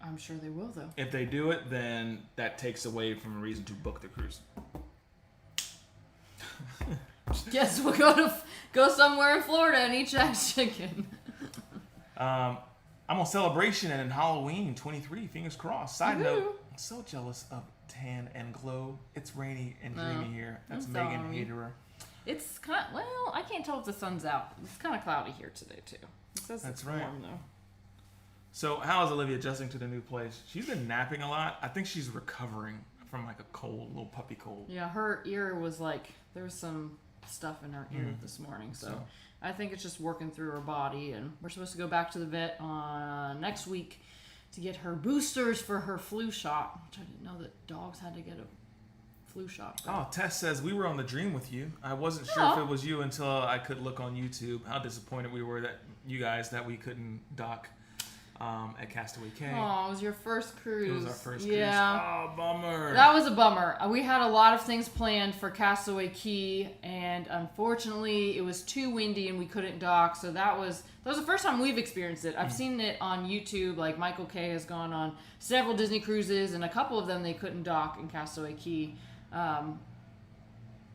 I'm sure they will, though. If they do it, then that takes away from a reason to book the cruise. Guess we'll go somewhere in Florida and eat Shack's chicken. I'm on Celebration and Halloween 23. Fingers crossed. Side note, I'm so jealous of Tan and Glow. It's rainy and dreamy here. That's Megan Haterer. It's kind of, well, I can't tell if the sun's out. It's kind of cloudy here today, too. It says That's it's right. warm, though. So how is Olivia adjusting to the new place? She's been napping a lot. I think she's recovering from like a cold, little puppy cold. Yeah, her ear was like, there was some stuff in her ear this morning. So I think it's just working through her body. And we're supposed to go back to the vet next week to get her boosters for her flu shot. Which I didn't know that dogs had to get a flu shot. Oh, Tess says, we were on the dream with you. I wasn't sure if it was you until I could look on YouTube. How disappointed we were that you guys, that we couldn't dock at Castaway Cay. Oh, it was your first cruise. It was our first cruise. Oh, bummer. That was a bummer. We had a lot of things planned for Castaway Cay, and unfortunately, it was too windy and we couldn't dock. So that was the first time we've experienced it. I've seen it on YouTube. Like Michael Kay has gone on several Disney cruises, and a couple of them they couldn't dock in Castaway Cay.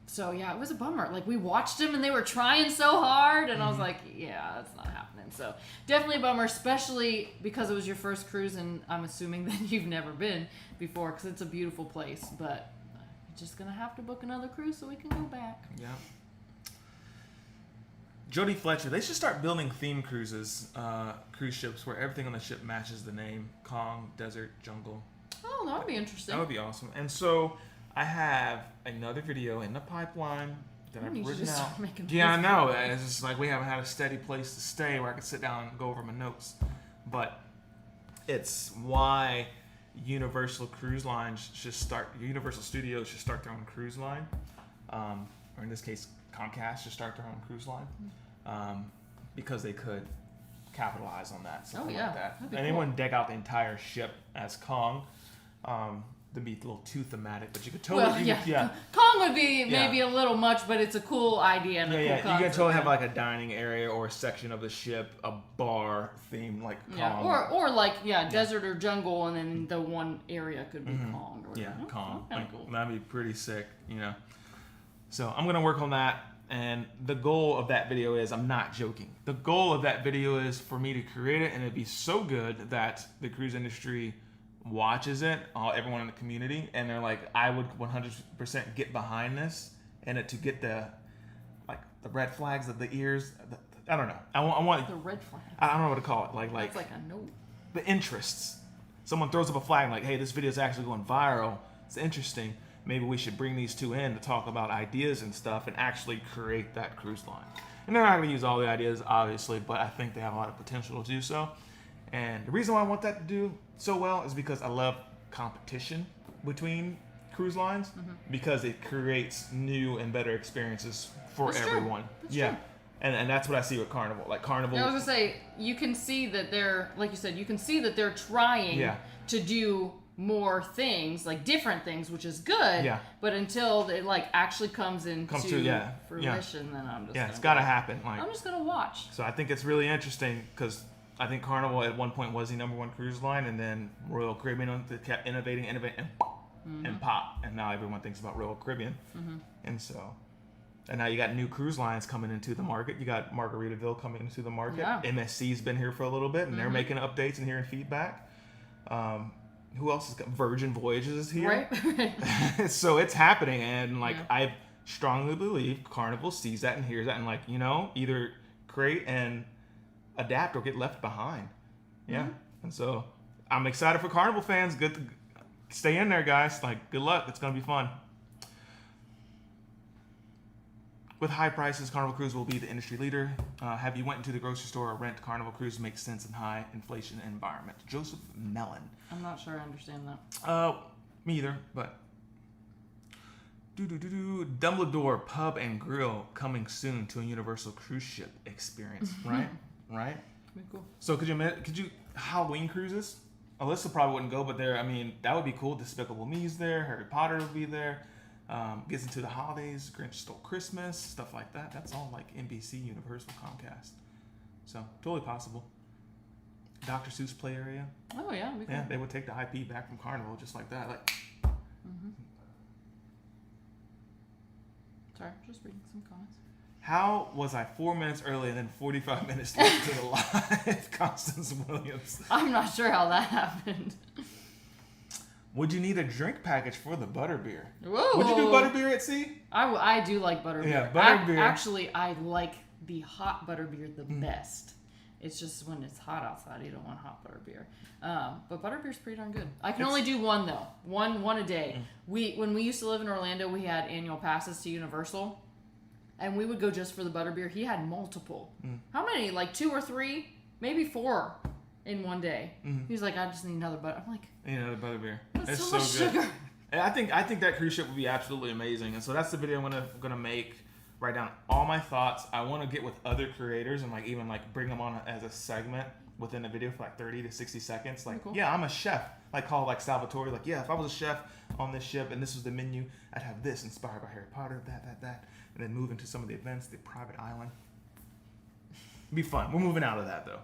So yeah, it was a bummer. Like we watched them and they were trying so hard, and I was like, yeah, that's not happening. So definitely a bummer, especially because it was your first cruise, and I'm assuming that you've never been before, because it's a beautiful place. But you're just gonna have to book another cruise so we can go back. Yeah. Jody Fletcher, they should start building theme cruises, cruise ships where everything on the ship matches the name: Kong, desert, jungle. Oh, that would be interesting. That would be awesome. And so I have another video in the pipeline that I've written out. Yeah, I know. It's just like we haven't had a steady place to stay where I could sit down and go over my notes. But it's why Universal Universal Studios should start their own cruise line. Or in this case, Comcast should start their own cruise line. Because they could capitalize on that. Something like that. And they wouldn't deck out the entire ship as Kong. To be a little too thematic, but you could totally, Kong would be maybe a little much, but it's a cool idea and a cool concept. You can totally have like a dining area or a section of the ship, a bar theme like Kong. Or like desert or jungle, and then the one area could be Kong. Or whatever. Kong. Like, cool. That'd be pretty sick, So I'm gonna work on that, and the goal of that video is, I'm not joking. The goal of that video is for me to create it, and it'd be so good that the cruise industry watches it, everyone in the community, and they're like, I would 100% get behind this, and to get the red flags of the ears. I don't know. I want the red flag. I don't know what to call it. Like That's like a note. The interests. Someone throws up a flag like, hey, this video is actually going viral. It's interesting. Maybe we should bring these two in to talk about ideas and stuff and actually create that cruise line. And they're not going to use all the ideas, obviously, but I think they have a lot of potential to do so. And the reason why I want that to do so well is because I love competition between cruise lines, because it creates new and better experiences for everyone. True. And that's what I see with Carnival. Like Carnival. I was gonna say, you can see that they're, like you said, you can see that they're trying to do more things, like different things, which is good. Yeah. But until it actually comes to fruition, then I'm just it's gotta happen. I'm just gonna watch. So I think it's really interesting because I think Carnival at one point was the #1 cruise line, and then Royal Caribbean kept innovating, and pop, and now everyone thinks about Royal Caribbean, and now you got new cruise lines coming into the market. You got Margaritaville coming into the market. Yeah. MSC's been here for a little bit, and they're making updates and hearing feedback. Who else has got Virgin Voyages is here? Right. So it's happening, and I strongly believe Carnival sees that and hears that, and either create and adapt or get left behind. Yeah. And so I'm excited for Carnival fans. Good to stay in there, guys. Good luck. It's gonna be fun. With high prices, Carnival Cruise will be the industry leader. Have you went into the grocery store or rent Carnival Cruise makes sense in high inflation environment? Joseph Mellon. I'm not sure I understand that. Me either, but Dumbledore Pub and Grill coming soon to a Universal cruise ship experience, right? Right? cool. So could you Halloween cruises? Alyssa probably wouldn't go, but that would be cool. Despicable Me's there. Harry Potter would be there. Gets into the holidays. Grinch Stole Christmas. Stuff like that. That's all like NBC, Universal, Comcast. So totally possible. Dr. Seuss play area. Oh yeah, cool. Yeah, they would take the IP back from Carnival just like that. Like. Sorry, just reading some comments. How was I 4 minutes early and then 45 minutes late to the live? Constance Williams. I'm not sure how that happened. Would you need a drink package for the butterbeer? Whoa. Would you do butterbeer at sea? I do like butterbeer. Yeah, butterbeer. Actually, I like the hot butterbeer the best. It's just when it's hot outside, you don't want hot butterbeer. But butterbeer's pretty darn good. I can only do one though. One a day. When we used to live in Orlando, we had annual passes to Universal, and we would go just for the butterbeer. He had multiple. How many? Like 2 or 3, maybe 4 in one day. He's like, I just need another butter. I'm like, Another butterbeer. that's It's so much good. sugar. And I think that cruise ship would be absolutely amazing. And so that's the video I'm gonna make. Write down all my thoughts. I want to get with other creators and even bring them on as a segment within the video for 30 to 60 seconds. Cool. Yeah, I'm a chef. Call Salvatore. Yeah, if I was a chef on this ship and this was the menu, I'd have this inspired by Harry Potter, that, and then move into some of the events, the private island. It'd be fun. We're moving out of that though.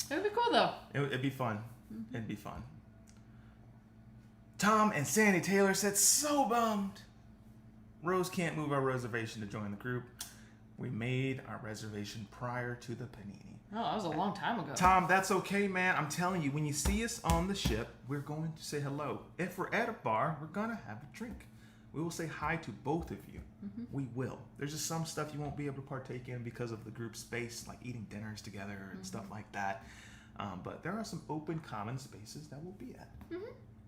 It would be cool though. It'd be fun. It'd be fun. Tom and Sandy Taylor said, so bummed. Rose can't move our reservation to join the group. We made our reservation prior to the panini. Oh, that was a long time ago. Tom, that's okay, man. I'm telling you, when you see us on the ship, we're going to say hello. If we're at a bar, we're going to have a drink. We will say hi to both of you. We will. There's just some stuff you won't be able to partake in because of the group space, like eating dinners together and stuff like that. But there are some open common spaces that we'll be at.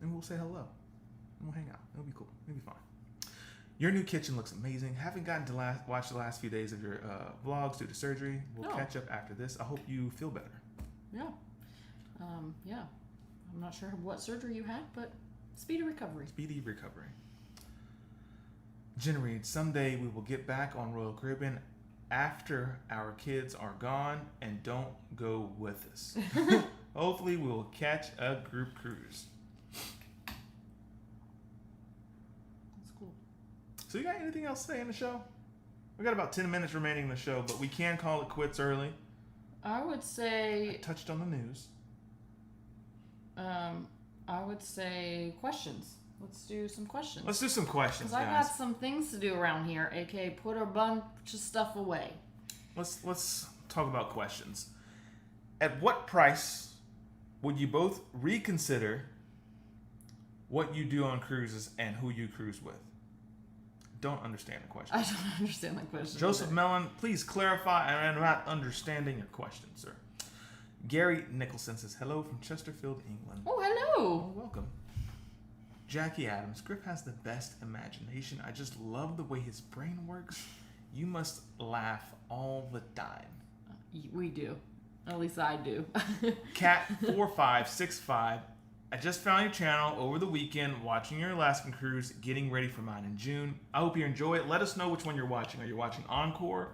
And we'll say hello. And we'll hang out. It'll be cool. It'll be fun. Your new kitchen looks amazing. Haven't gotten to watch the last few days of your vlogs due to surgery. We'll catch up after this. I hope you feel better. Yeah. Yeah. I'm not sure what surgery you had, but speedy recovery. Speedy recovery. Jen Reed, someday we will get back on Royal Caribbean after our kids are gone and don't go with us. Hopefully we will catch a group cruise. So you got anything else to say in the show? We got about 10 minutes remaining in the show, but we can call it quits early. I would say... I touched on the news. I would say questions. Let's do some questions. Let's do some questions, Because I guys. got some things to do around here, aka put a bunch of stuff away. Let's talk about questions. At what price would you both reconsider what you do on cruises and who you cruise with? Don't understand the question. I don't understand the question. Joseph either. Mellon, please clarify. I'm not understanding your question, sir. Gary Nicholson says, hello from Chesterfield, England. Oh, hello. Oh, welcome. Jackie Adams, Griff has the best imagination. I just love the way his brain works. You must laugh all the time. We do. At least I do. Cat4565, I just found your channel over the weekend, watching your Alaskan cruise, getting ready for mine in June. I hope you enjoy it. Let us know which one you're watching. Are you watching Encore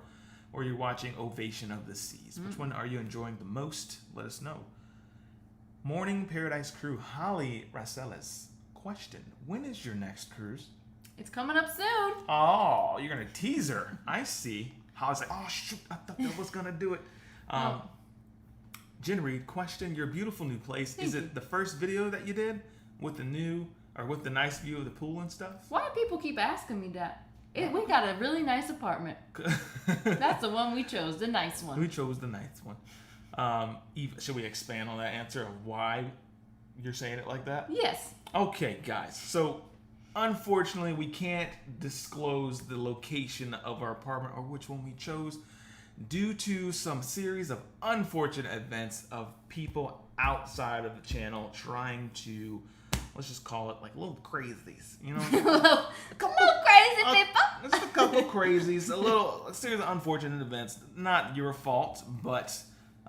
or you're watching Ovation of the Seas? Which one are you enjoying the most? Let us know. Morning Paradise Crew, Holly Raceles. Question, when is your next cruise? It's coming up soon. Oh, you're going to tease her. I see. Holly's like, oh, shoot, I thought that was going to do it. Jen Reed, question, your beautiful new place. Thank Is it the first video that you did with the nice view of the pool and stuff? Why do people keep asking me that? We got a really nice apartment. That's the one we chose, the nice one. We chose the nice one. Eva, should we expand on that answer of why you're saying it like that? Yes. Okay, guys. So, unfortunately, we can't disclose the location of our apartment or which one we chose, due to some series of unfortunate events of people outside of the channel trying to, let's just call it little crazies, you know? Little crazy people. Just a couple crazies, a series of unfortunate events. Not your fault, but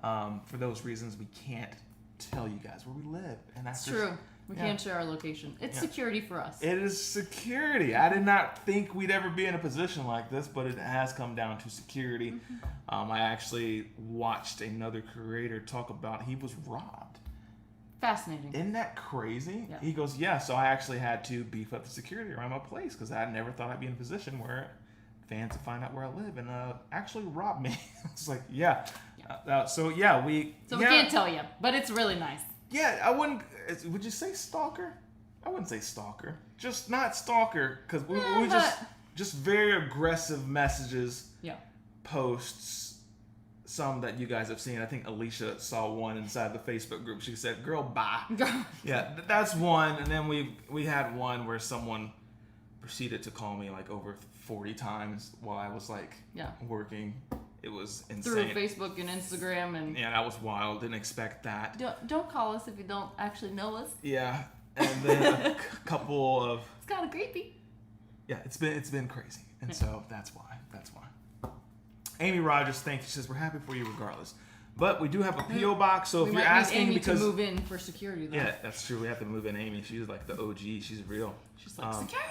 for those reasons, we can't tell you guys where we live. And It's true. We can't share our location. It's security for us. It is security. I did not think we'd ever be in a position like this, but it has come down to security. I actually watched another creator talk about he was robbed. Fascinating. Isn't that crazy? Yeah. He goes, yeah, so I actually had to beef up the security around my place because I never thought I'd be in a position where fans would find out where I live and actually rob me. It's like, so we can't tell you, but it's really nice. Yeah, I wouldn't. Would you say stalker? I wouldn't say stalker. Just not stalker, because we just very aggressive messages, posts. Some that you guys have seen. I think Alicia saw one inside the Facebook group. She said, "Girl, bye." Yeah, that's one. And then we had one where someone proceeded to call me like over 40 times while I was like working. It was insane. Through Facebook and Instagram and that was wild. Didn't expect that. Don't call us if you don't actually know us. Yeah, and then a couple of. It's kind of creepy. Yeah, it's been crazy, and so that's why. Amy Rogers, thank you. She says we're happy for you regardless, but we do have a PO box. So if you're asking, Amy because to move in for security, though. Yeah, that's true. We have to move in Amy. She's like the OG. She's real. She's like security.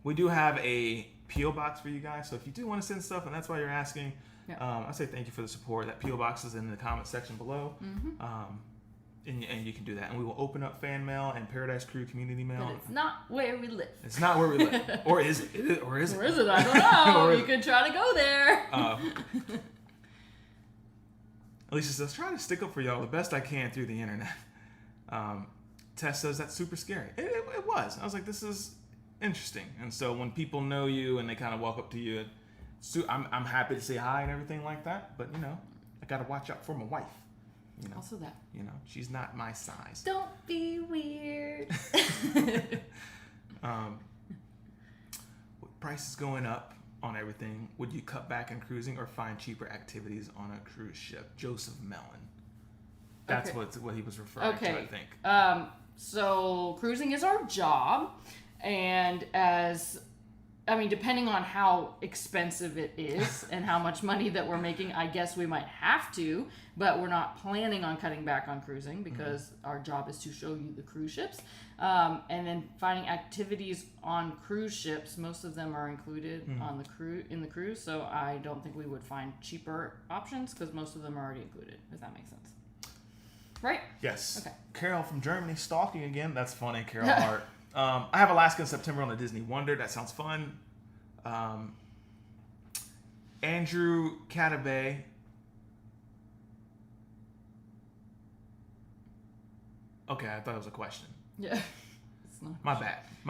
We do have a PO box for you guys. So if you do want to send stuff, and that's why you're asking, I say thank you for the support. That PO box is in the comment section below. And you can do that. And we will open up fan mail and Paradise Crew community mail. But it's not where we live. It's not where we live. Or is it? Or is it? Or is it? I don't know. You could try to go there. Alicia says, try to stick up for y'all the best I can through the internet. Tess says, that's super scary. It was. I was like, this is interesting. And so when people know you and they kind of walk up to you, I'm happy to say hi and everything like that. But, I got to watch out for my wife. Also that. She's not my size. Don't be weird. With prices going up on everything, would you cut back on cruising or find cheaper activities on a cruise ship? Joseph Mellon. That's what he was referring to, I think. So cruising is our job, and depending on how expensive it is and how much money that we're making, I guess we might have to, but we're not planning on cutting back on cruising because our job is to show you the cruise ships. And then finding activities on cruise ships, most of them are included in the cruise, so I don't think we would find cheaper options because most of them are already included, if that makes sense. Right? Yes. Okay. Carol from Germany stalking again. That's funny, Carol Hart. I have Alaska in September on the Disney Wonder. That sounds fun. Andrew Catabay. Okay, I thought it was a question. Yeah. It's not. My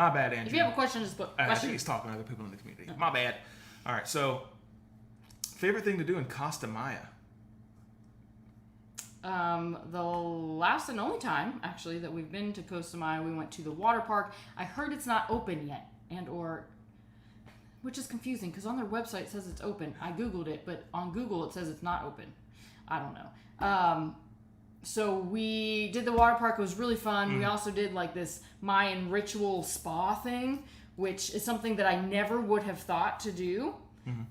bad, Andrew. If you have a question, just put question. I think he's talking to other people in the community. No. My bad. All right, so favorite thing to do in Costa Maya? The last and only time, actually, that we've been to Costa Maya, we went to the water park. I heard it's not open yet, which is confusing because on their website it says it's open. I Googled it, but on Google it says it's not open. I don't know. So we did the water park. It was really fun. We also did like this Mayan Ritual Spa thing, which is something that I never would have thought to do.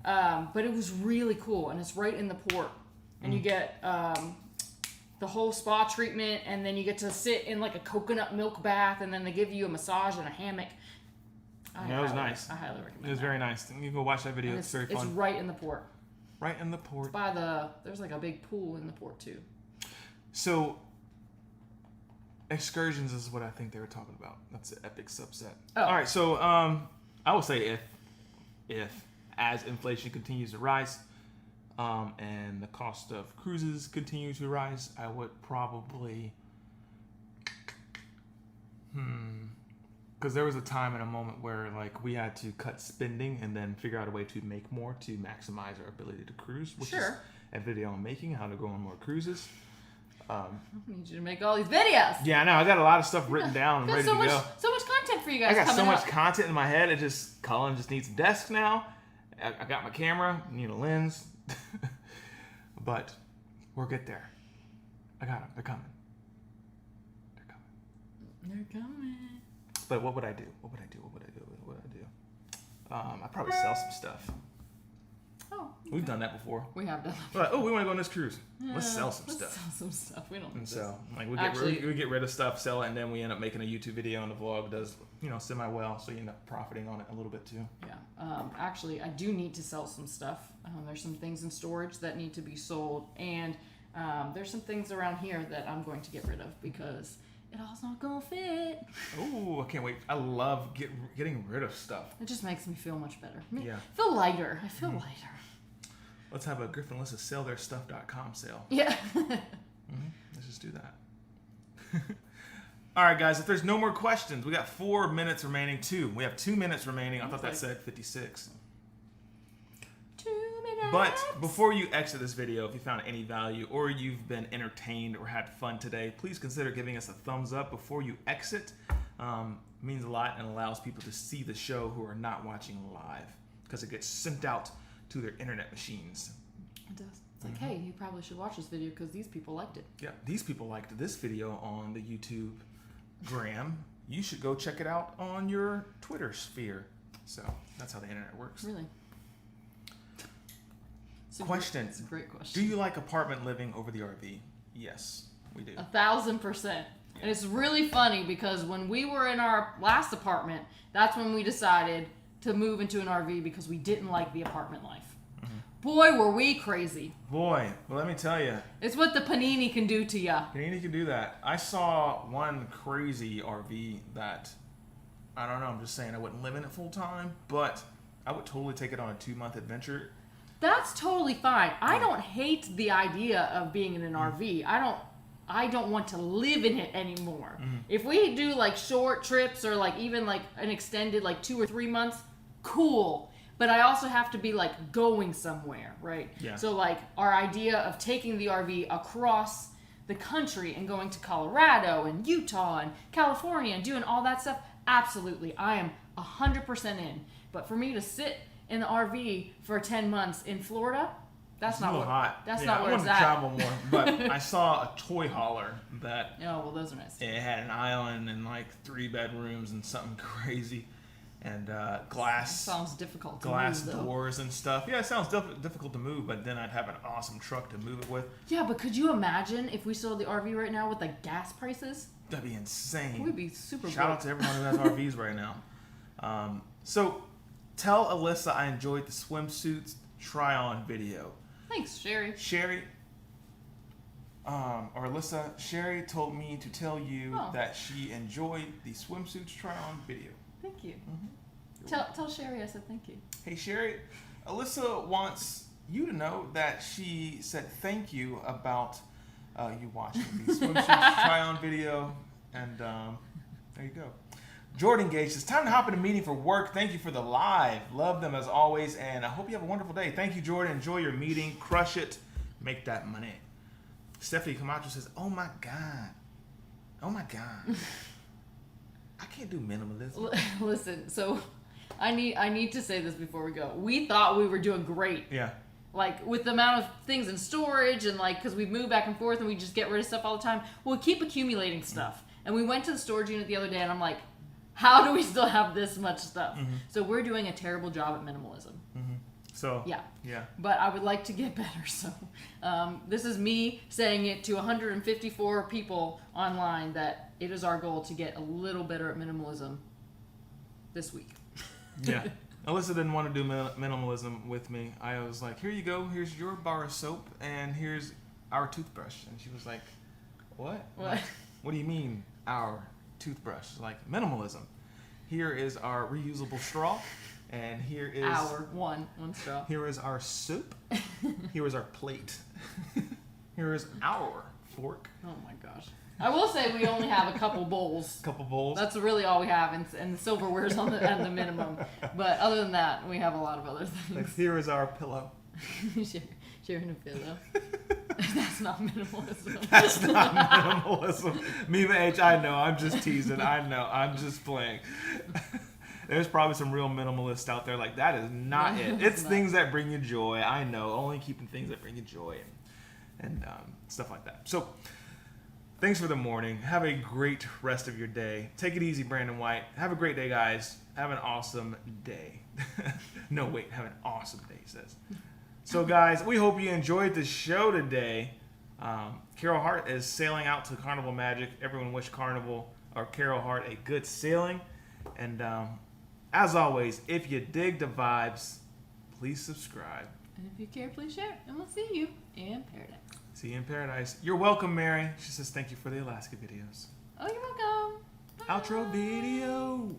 But it was really cool, and it's right in the port. And you get the whole spa treatment, and then you get to sit in like a coconut milk bath, and then they give you a massage and a hammock. It was nice. I highly recommend it. It was very nice. You can go watch that video. It's very fun. It's right in the port. Right in the port. There's like a big pool in the port too. So, excursions is what I think they were talking about. That's an epic subset. Oh. All right, so I will say if as inflation continues to rise, and the cost of cruises continue to rise, I would probably, because there was a time and a moment where like we had to cut spending and then figure out a way to make more to maximize our ability to cruise, which is a video I'm making, how to go on more cruises. I need you to make all these videos. Yeah, I know. I got a lot of stuff written down and ready to go. So much content for you guys. I got coming so much up. content in my head. Colin just needs a desk now. I got my camera, need a lens. But we'll get there. I got them. They're coming. They're coming. But what would I do? I'd probably sell some stuff. Oh, We've done that before. We have done We're like, oh, we want to go on this cruise. Let's sell some Let's stuff. sell some stuff. We don't. And need so, this. like, we get rid of stuff, sell it, and then we end up making a YouTube video, and the vlog does, semi well. So you end up profiting on it a little bit too. Yeah. Actually, I do need to sell some stuff. There's some things in storage that need to be sold, and there's some things around here that I'm going to get rid of because it all's not gonna fit. Oh, I can't wait! I love getting rid of stuff. It just makes me feel much better. Yeah. I feel lighter. I feel lighter. Let's have a Griff Alyssa selltheirstuff.com sale. Yeah. Let's just do that. All right, guys. If there's no more questions, we got 4 minutes remaining. We have 2 minutes remaining. I thought that said 56. 2 minutes. But before you exit this video, if you found any value or you've been entertained or had fun today, please consider giving us a thumbs up before you exit. It means a lot and allows people to see the show who are not watching live because it gets sent out to their internet machines. It does. It's like, hey, you probably should watch this video because these people liked it. Yeah, these people liked this video on the YouTube gram. You should go check it out on your Twitter sphere. So that's how the internet works. Really? Question. It's a great question. Do you like apartment living over the RV? Yes, we do. 1,000%. And it's really funny because when we were in our last apartment, that's when we decided to move into an RV because we didn't like the apartment life. Boy, were we crazy. Boy, well, let me tell you. It's what the panini can do to ya. Panini can do that. I saw one crazy RV that, I don't know, I'm just saying I wouldn't live in it full time, but I would totally take it on a 2-month adventure. That's totally fine. I don't hate the idea of being in an RV. I don't want to live in it anymore. If we do like short trips or like even like an extended like 2 or 3 months, cool. But I also have to be like going somewhere, right? Yeah. So like our idea of taking the RV across the country and going to Colorado and Utah and California and doing all that stuff, absolutely. I am 100% in. But for me to sit in the RV for 10 months in Florida, that's not a little hot. That's yeah, not where I it's wanted to at. travel more, but I saw a toy hauler that Oh, well, those are nice. it had an island and like 3 bedrooms and something crazy, and glass Sounds difficult to glass move, though. doors and stuff. Yeah, it sounds difficult to move, but then I'd have an awesome truck to move it with. Yeah, but could you imagine if we sold the RV right now with like gas prices? That'd be insane. We'd be super Shout broke. out to everyone who has RVs right now. So tell Alyssa I enjoyed the swimsuits try-on video. Thanks, Sherry. Sherry, or Alyssa, Sherry told me to tell you that she enjoyed the swimsuits try-on video. Thank you. Tell Sherry I said thank you. Hey Sherry, Alyssa wants you to know that she said thank you about you watching the swimsuits try-on video, and there you go. Jordan Gage says, time to hop in a meeting for work. Thank you for the live. Love them as always, and I hope you have a wonderful day. Thank you, Jordan. Enjoy your meeting. Crush it. Make that money. Stephanie Camacho says, oh my God. Oh my God. I can't do minimalism. Listen, so I need to say this before we go. We thought we were doing great. Yeah. Like, with the amount of things in storage and, like, because we move back and forth and we just get rid of stuff all the time, we'll keep accumulating stuff. And we went to the storage unit the other day, and I'm like, how do we still have this much stuff? So we're doing a terrible job at minimalism. So, Yeah. Yeah. But I would like to get better. So this is me saying it to 154 people online that it is our goal to get a little better at minimalism this week. Yeah. Alyssa didn't want to do minimalism with me. I was like, here you go. Here's your bar of soap, and here's our toothbrush. And she was like, what? What? Like, what do you mean, our toothbrush? Like, minimalism. Here is our reusable straw, and here is one straw. Here is our soup. Here is our plate. Here is our fork. Oh my gosh. I will say we only have a couple bowls. Couple bowls. That's really all we have, and the silverware's on at the minimum. But other than that, we have a lot of other things. Like, here is our pillow. Sharing a pillow. That's not minimalism. That's not minimalism. Mima H, I know. I'm just teasing. I know. I'm just playing. There's probably some real minimalists out there like, that is not it. It's things that bring you joy. I know. Only keeping things that bring you joy and stuff like that. So, thanks for the morning. Have a great rest of your day. Take it easy, Brandon White. Have a great day, guys. Have an awesome day. No, wait. Have an awesome day, he says. So, guys, we hope you enjoyed the show today. Carol Hart is sailing out to Carnival Magic. Everyone wish Carnival or Carol Hart a good sailing. And as always, if you dig the vibes, please subscribe. And if you care, please share. And we'll see you in paradise. See you in paradise. You're welcome, Mary. She says thank you for the Alaska videos. Oh, you're welcome. Bye. Outro video.